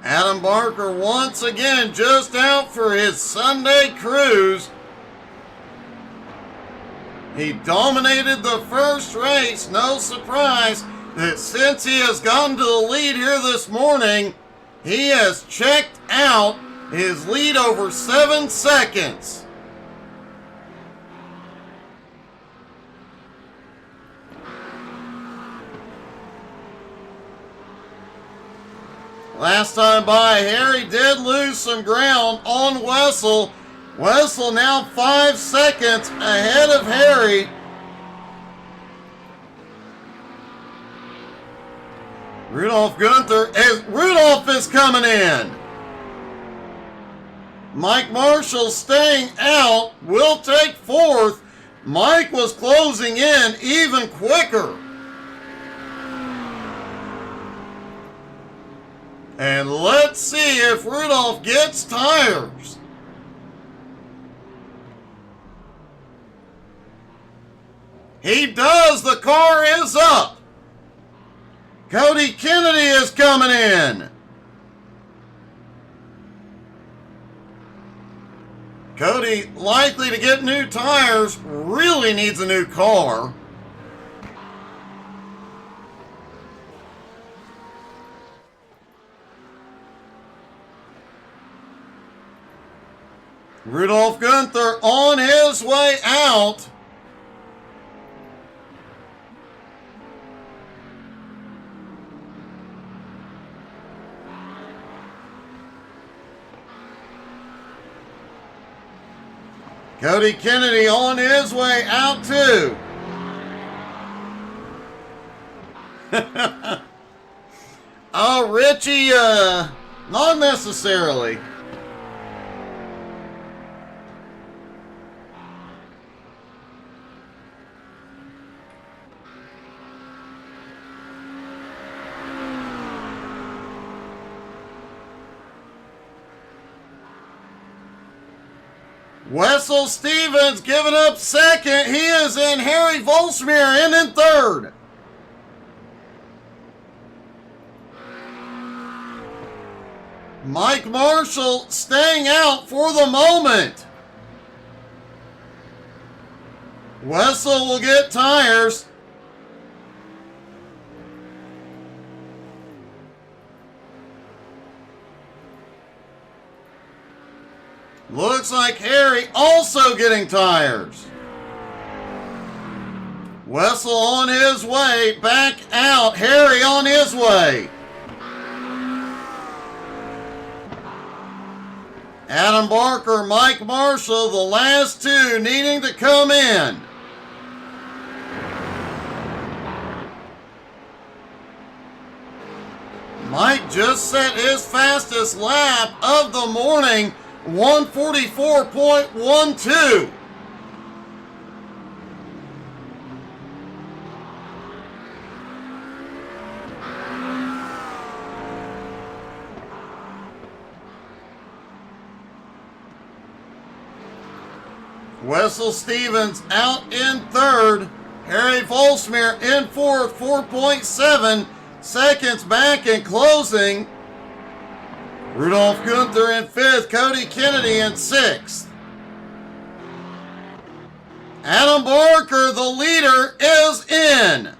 Adam Barker once again just out for his Sunday cruise. He dominated the first race. No surprise that since he has gotten to the lead here this morning, he has checked out his lead over 7 seconds. Last time by, Harry did lose some ground on Wessel. Wessel now 5 seconds ahead of Harry. Rudolph is coming in. Mike Marshall staying out, will take 4th. Mike was closing in even quicker. And let's see if Rudolph gets tires. He does. The car is up. Cody Kennedy is coming in. Cody likely to get new tires. Really needs a new car. Rudolph Gunther on his way out. Cody Kennedy on his way out too. Oh, Richie, not necessarily. Wessel Stevens giving up second. He is in. Harry Volsmir in third. Mike Marshall staying out for the moment. Wessel will get tires. Looks like Harry also getting tires. Wessel on his way back out. Harry on his way. Adam Barker, Mike Marshall, the last two needing to come in. Mike just set his fastest lap of the morning, 1:44.12. Wessel Stevens out in third. Harry Volsmir in fourth, 4.7 seconds back and closing. Rudolph Gunther in fifth. Cody Kennedy in sixth. Adam Barker, the leader, is in.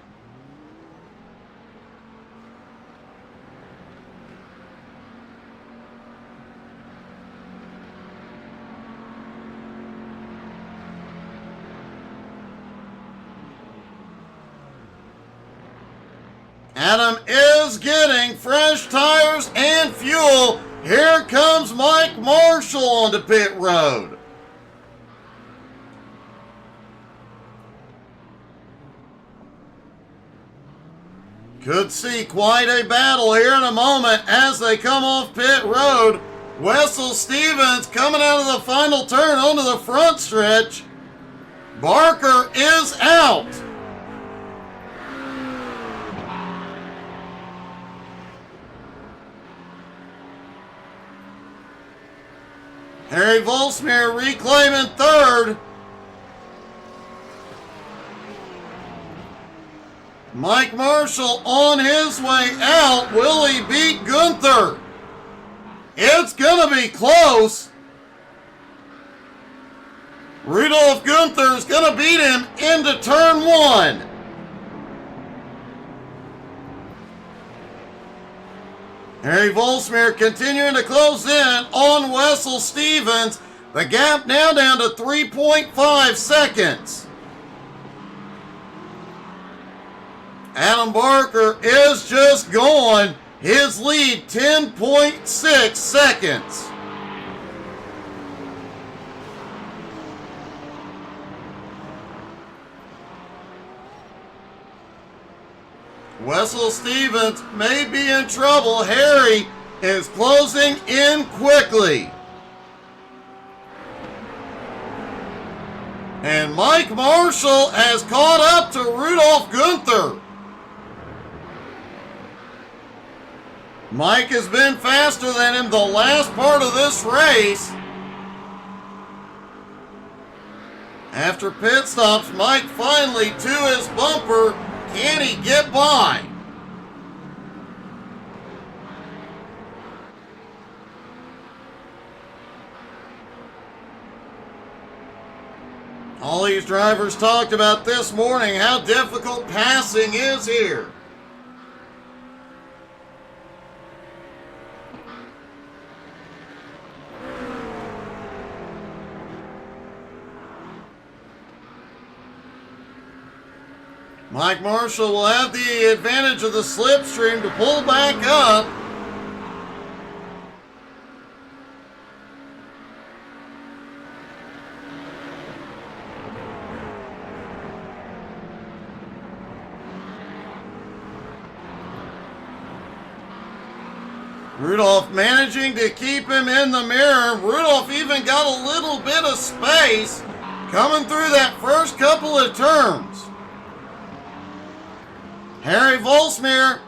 Adam is getting fresh tires and fuel. Here comes Mike Marshall onto pit road. Could see quite a battle here in a moment as they come off pit road. Wessel Stevens coming out of the final turn onto the front stretch. Barker is out. Harry Volsmere reclaiming third. Mike Marshall on his way out. Will he beat Gunther? It's going to be close. Rudolf Gunther is going to beat him into turn one. Harry Volsmere continuing to close in on Wessel Stevens. The gap now down to 3.5 seconds. Adam Barker is just going. His lead 10.6 seconds. Wessel Stevens may be in trouble. Harry is closing in quickly. And Mike Marshall has caught up to Rudolf Gunther. Mike has been faster than him the last part of this race. After pit stops, Mike finally to his bumper. Can he get by? All these drivers talked about this morning how difficult passing is here. Mike Marshall will have the advantage of the slipstream to pull back up. Rudolph managing to keep him in the mirror. Rudolph even got a little bit of space coming through that first couple of turns. Harry Volsmere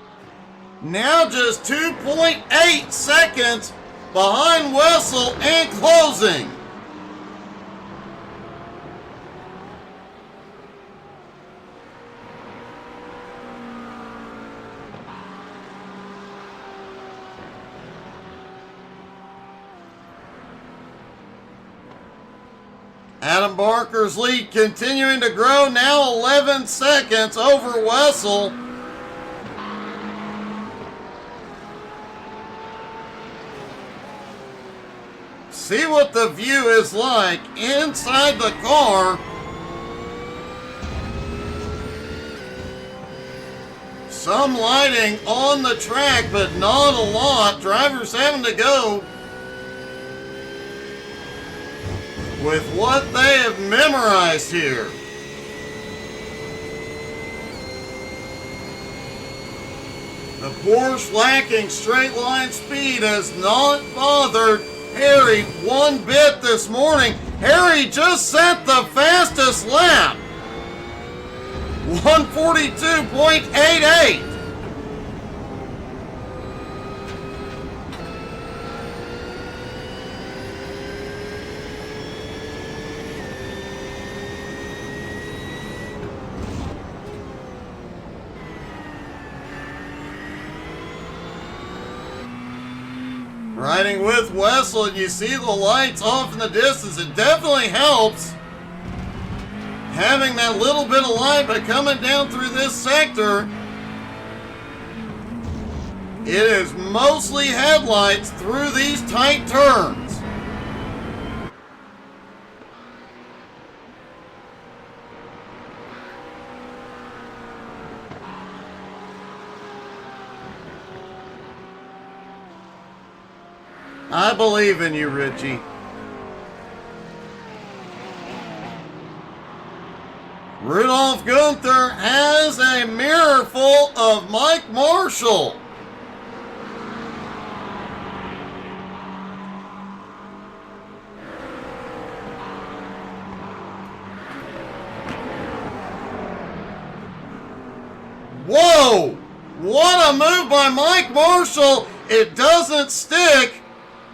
now just 2.8 seconds behind Wessel and closing. Adam Barker's lead continuing to grow, now 11 seconds over Wessel. See what the view is like inside the car. Some lighting on the track, but not a lot. Drivers having to go with what they have memorized here. The Porsche lacking straight line speed has not bothered Harry one bit this morning. Harry just set the fastest lap. 142.88. Riding with Wessel, and you see the lights off in the distance. It definitely helps having that little bit of light, but coming down through this sector, it is mostly headlights through these tight turns. I believe in you, Richie. Rudolph Gunther has a mirror full of Mike Marshall. Whoa! What a move by Mike Marshall. It doesn't stick.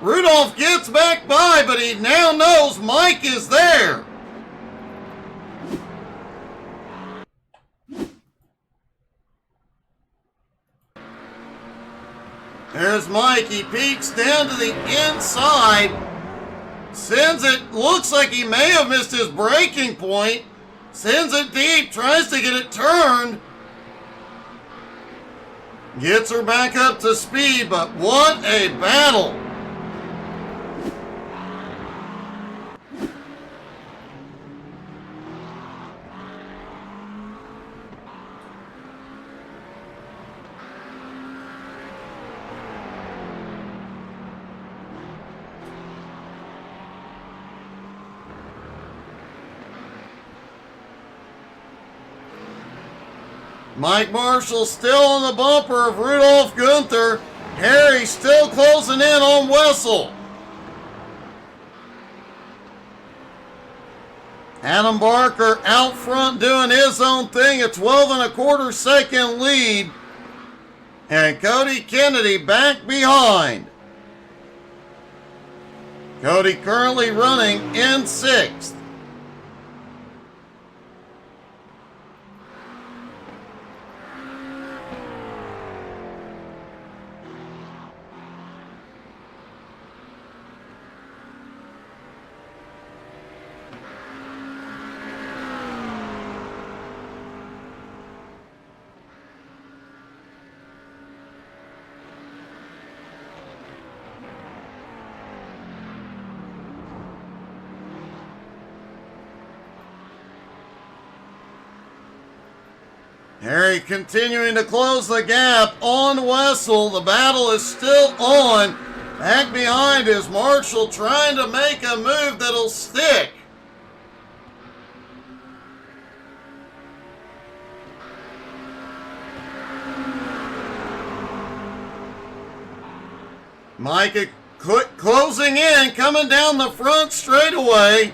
Rudolph gets back by, but he now knows Mike is there. There's Mike. He peeks down to the inside. Sends it. Looks like he may have missed his braking point. Sends it deep. Tries to get it turned. Gets her back up to speed, but what a battle. Mike Marshall still on the bumper of Rudolph Gunther. Harry still closing in on Wessel. Adam Barker out front doing his own thing, a 12.25 second lead. And Cody Kennedy back behind. Cody currently running in 6th. Harry continuing to close the gap on Wessel. The battle is still on. Back behind is Marshall trying to make a move that'll stick. Mike closing in, coming down the front straightaway.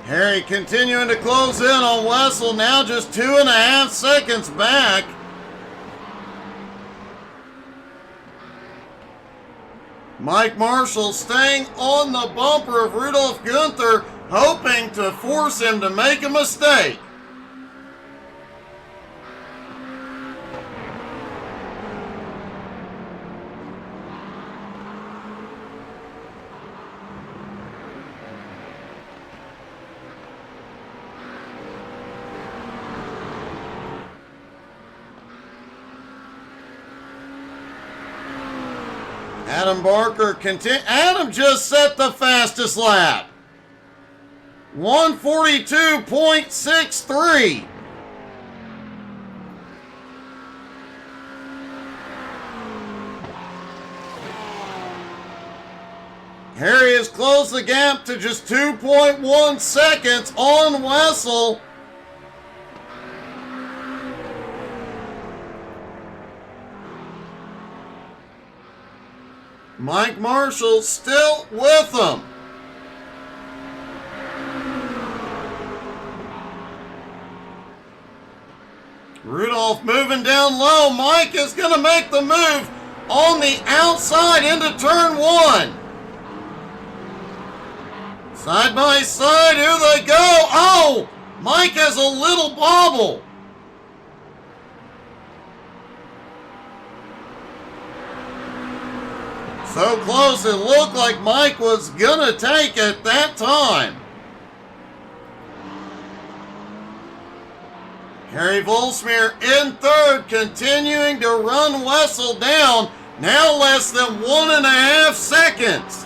Harry continuing to close in on Wessel, now just 2.5 seconds back. Mike Marshall staying on the bumper of Rudolph Gunther, hoping to force him to make a mistake. Adam Barker Adam just set the fastest lap. 1:42.63. Harry has closed the gap to just 2.1 seconds on Wessel. Mike Marshall still with them. Rudolph moving down low. Mike is going to make the move on the outside into turn 1. Side by side, here they go. Oh, Mike has a little bobble. So close, it looked like Mike was gonna take it that time. Harry Volsmere in third, continuing to run Wessel down. Now less than 1.5 seconds.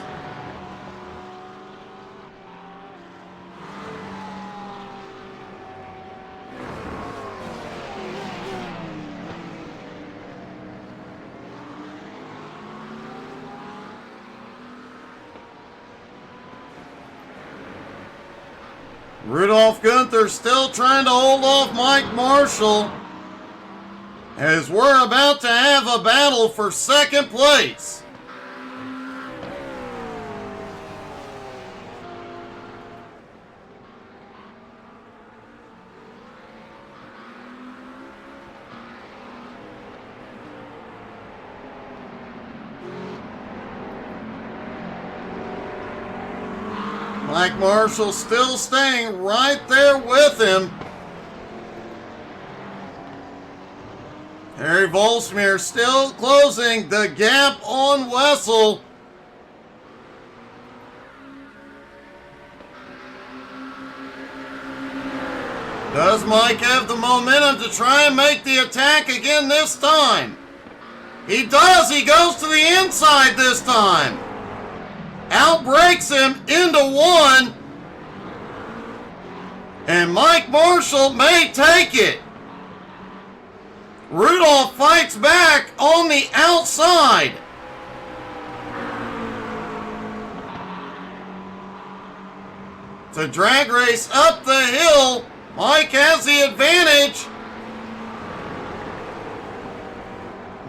Rudolph Gunther still trying to hold off Mike Marshall as we're about to have a battle for second place. Mike Marshall still staying right there with him. Harry Volsmere still closing the gap on Wessel. Does Mike have the momentum to try and make the attack again this time? He does. He goes to the inside this time. Outbreaks him into one. And Mike Marshall may take it. Rudolph fights back on the outside. It's a drag race up the hill. Mike has the advantage.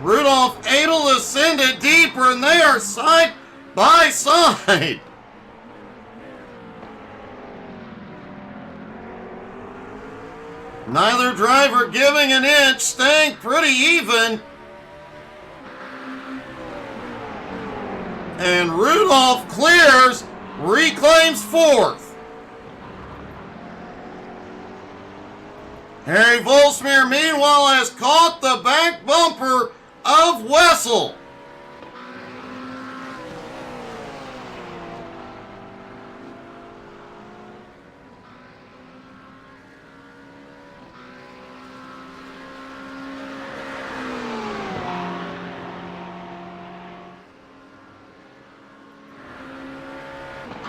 Rudolph able to send it deeper, and they are side by side. Neither driver giving an inch, staying pretty even. And Rudolph clears, reclaims fourth. Harry Volsmere, meanwhile, has caught the back bumper of Wessel.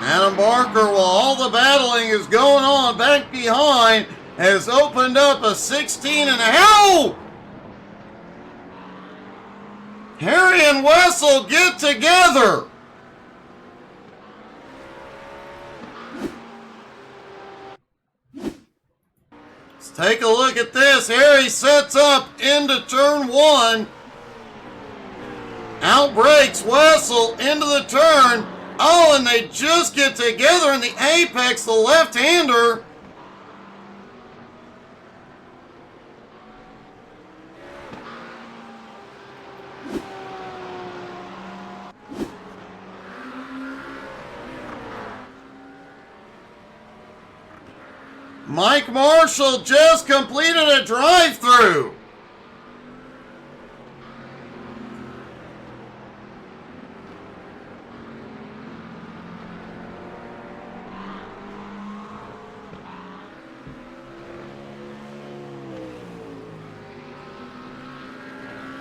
Adam Barker, while all the battling is going on back behind, has opened up a 16 and a half. Harry and Wessel get together. Let's take a look at this. Harry sets up into turn one. Outbreaks Wessel into the turn. Oh, and they just get together in the apex, the left-hander. Mike Marshall just completed a drive-through.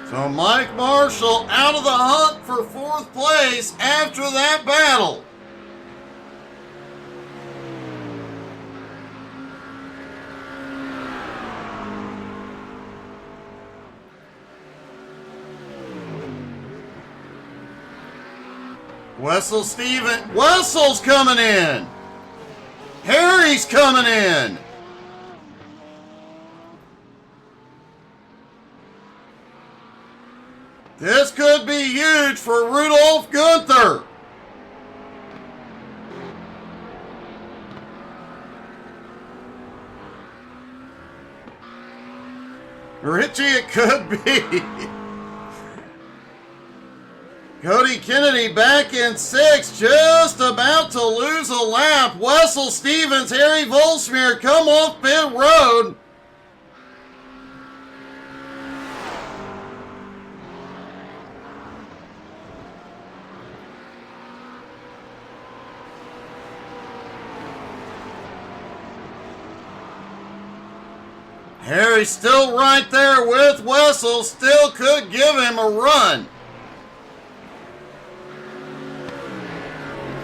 So Mike Marshall out of the hunt for fourth place after that battle. Wessel's coming in. Harry's coming in. This could be huge for Rudolph Gunther. Richie, it could be. Cody Kennedy back in sixth, just about to lose a lap. Wessel Stevens, Harry Volsmere come off pit road. Harry still right there with Wessel, still could give him a run.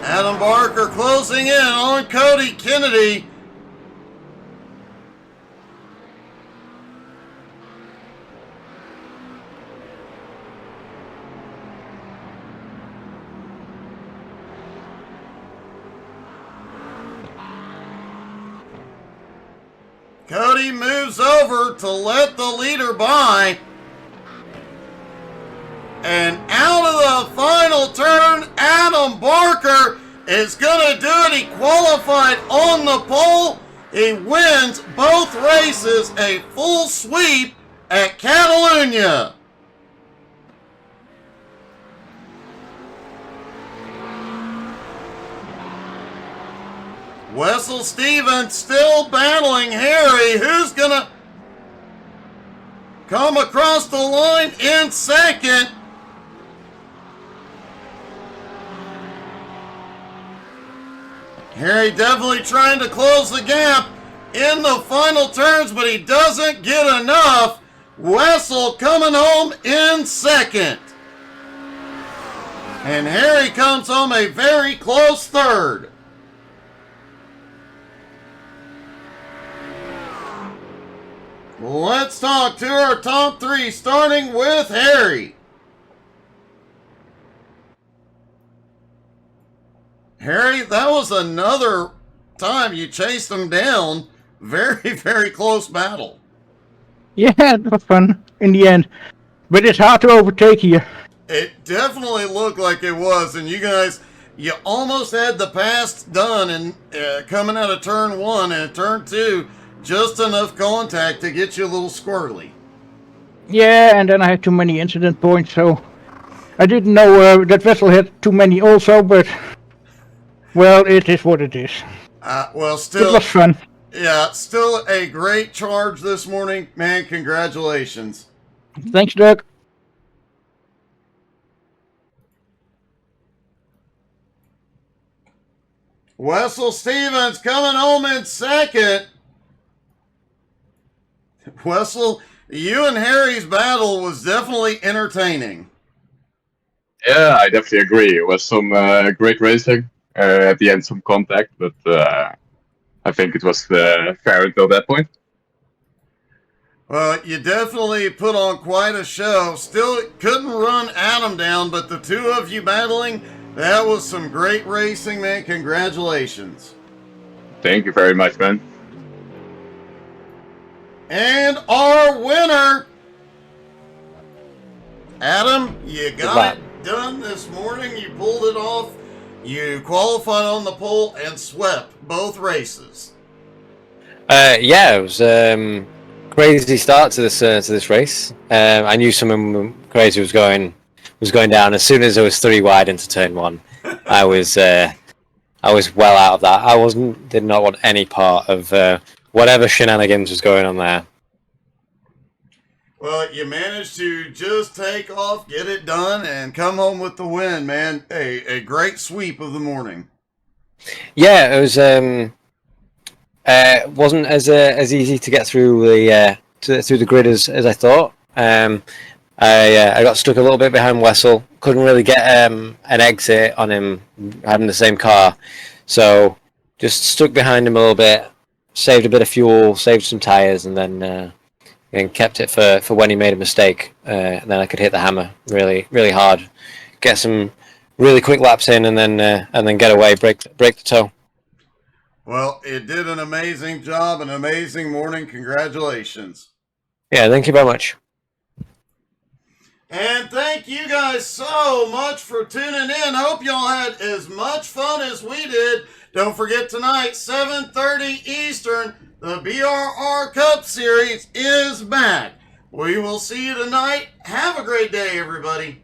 Adam Barker closing in on Cody Kennedy. Cody moves over to let the leader by. And out of the final turn, Adam Barker is going to do it. He qualified on the pole. He wins both races, a full sweep at Catalunya. Wessel Stevens still battling Harry. Who's going to come across the line in second? Harry definitely trying to close the gap in the final turns, but he doesn't get enough. Wessel coming home in second. And Harry comes home a very close third. Let's talk to our top three, starting with Harry. Harry, that was another time you chased him down. Very, very close battle. Yeah, it was fun in the end. But it's hard to overtake here. It definitely looked like it was, and you guys, you almost had the pass done and coming out of turn one and turn two. Just enough contact to get you a little squirrely. Yeah, and then I had too many incident points, so I didn't know that Wessel had too many also, but, well, it is what it is. Well, still, it was fun. Yeah, still a great charge this morning. Man, congratulations. Thanks, Doug. Wessel Stevens coming home in second. Wessel, you and Harry's battle was definitely entertaining. Yeah, I definitely agree. It was some great racing. At the end, some contact, but I think it was fair until that point. Well, you definitely put on quite a show. Still couldn't run Adam down, but the two of you battling, that was some great racing, man. Congratulations. Thank you very much, man. And our winner, Adam, you got it done this morning. You pulled it off. You qualified on the pole and swept both races. Yeah, it was crazy start to this race. I knew something crazy was going down as soon as I was 3 wide into turn one. I was well out of that. I did not want any part of whatever shenanigans was going on there. Well, you managed to just take off, get it done, and come home with the win, man. A great sweep of the morning. Yeah, it was. Wasn't as easy to get through the grid as I thought. I got stuck a little bit behind Wessel. Couldn't really get an exit on him having the same car, so just stuck behind him a little bit. Saved a bit of fuel, saved some tires, and then kept it for when he made a mistake. And then I could hit the hammer really, really hard, get some really quick laps in, and then get away, break the toe. Well, it did an amazing job, an amazing morning. Congratulations. Yeah, thank you very much. And thank you guys so much for tuning in. Hope y'all had as much fun as we did. Don't forget tonight, 7:30 Eastern, the BRR Cup Series is back. We will see you tonight. Have a great day, everybody.